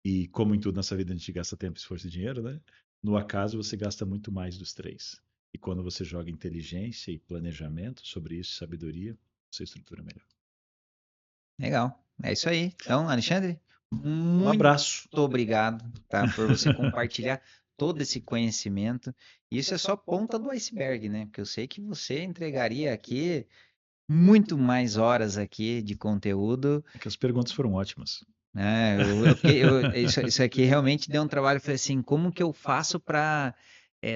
E como em tudo nessa vida a gente gasta tempo, esforço e dinheiro, né? No acaso você gasta muito mais dos três. E quando você joga inteligência e planejamento sobre isso, sabedoria, você estrutura melhor. Legal. É isso aí. Então, Alexandre, Um muito abraço. obrigado, tá, por você compartilhar todo esse conhecimento. Isso é só ponta do iceberg, né? Porque eu sei que você entregaria aqui muito mais horas aqui de conteúdo, É que as perguntas foram ótimas. né? Isso aqui realmente deu um trabalho. Eu falei assim, como que eu faço para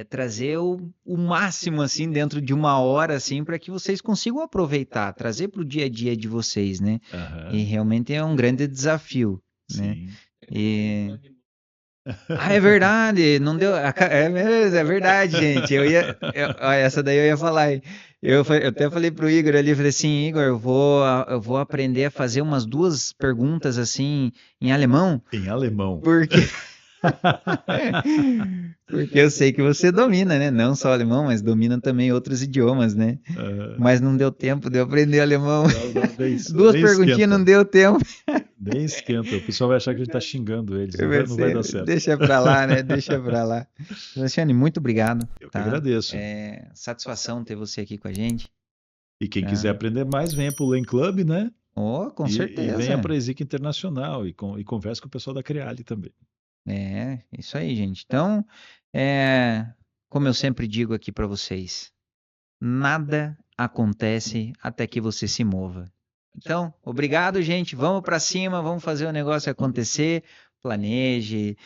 trazer o máximo assim dentro de uma hora assim para que vocês consigam aproveitar, trazer para o dia a dia de vocês, né? E Aham, realmente é um grande desafio, né? sim. E é verdade, não deu. É mesmo, é verdade, gente. Ó, essa daí eu ia falar. Hein? Eu até falei pro Igor ali, falei assim, Igor, eu vou aprender a fazer umas 2 perguntas assim em alemão, Em alemão. porque porque eu sei que você domina, né? Não só alemão, mas domina também outros idiomas, né? Ah, Mas não deu tempo de eu aprender alemão. não, não, nem, 2 perguntinhas não esquenta. deu tempo. Nem esquenta. O pessoal vai achar que a gente está xingando eles. Não vai dar certo. Deixa pra lá, né? Deixa pra lá. Luciane, muito obrigado, Eu que tá? agradeço. Satisfação ter você aqui com a gente, E quem quiser tá? aprender mais, venha para o Len Club, né? Oh, com E venha certeza. para a Exik Internacional e converse com o pessoal da Creali também. Isso aí, gente. Então, é, como eu sempre digo aqui pra vocês, nada acontece até que você se mova. Então, obrigado, gente. Vamos pra cima, vamos fazer o negócio acontecer. Planeje,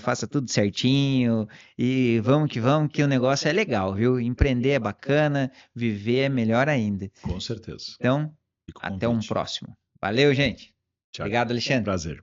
faça tudo certinho e vamos, que o negócio é legal, viu? Empreender é bacana, viver é melhor ainda. Com certeza. Então, Fica o até um convite. próximo. Valeu, gente. Tchau. Obrigado, Alexandre. Prazer.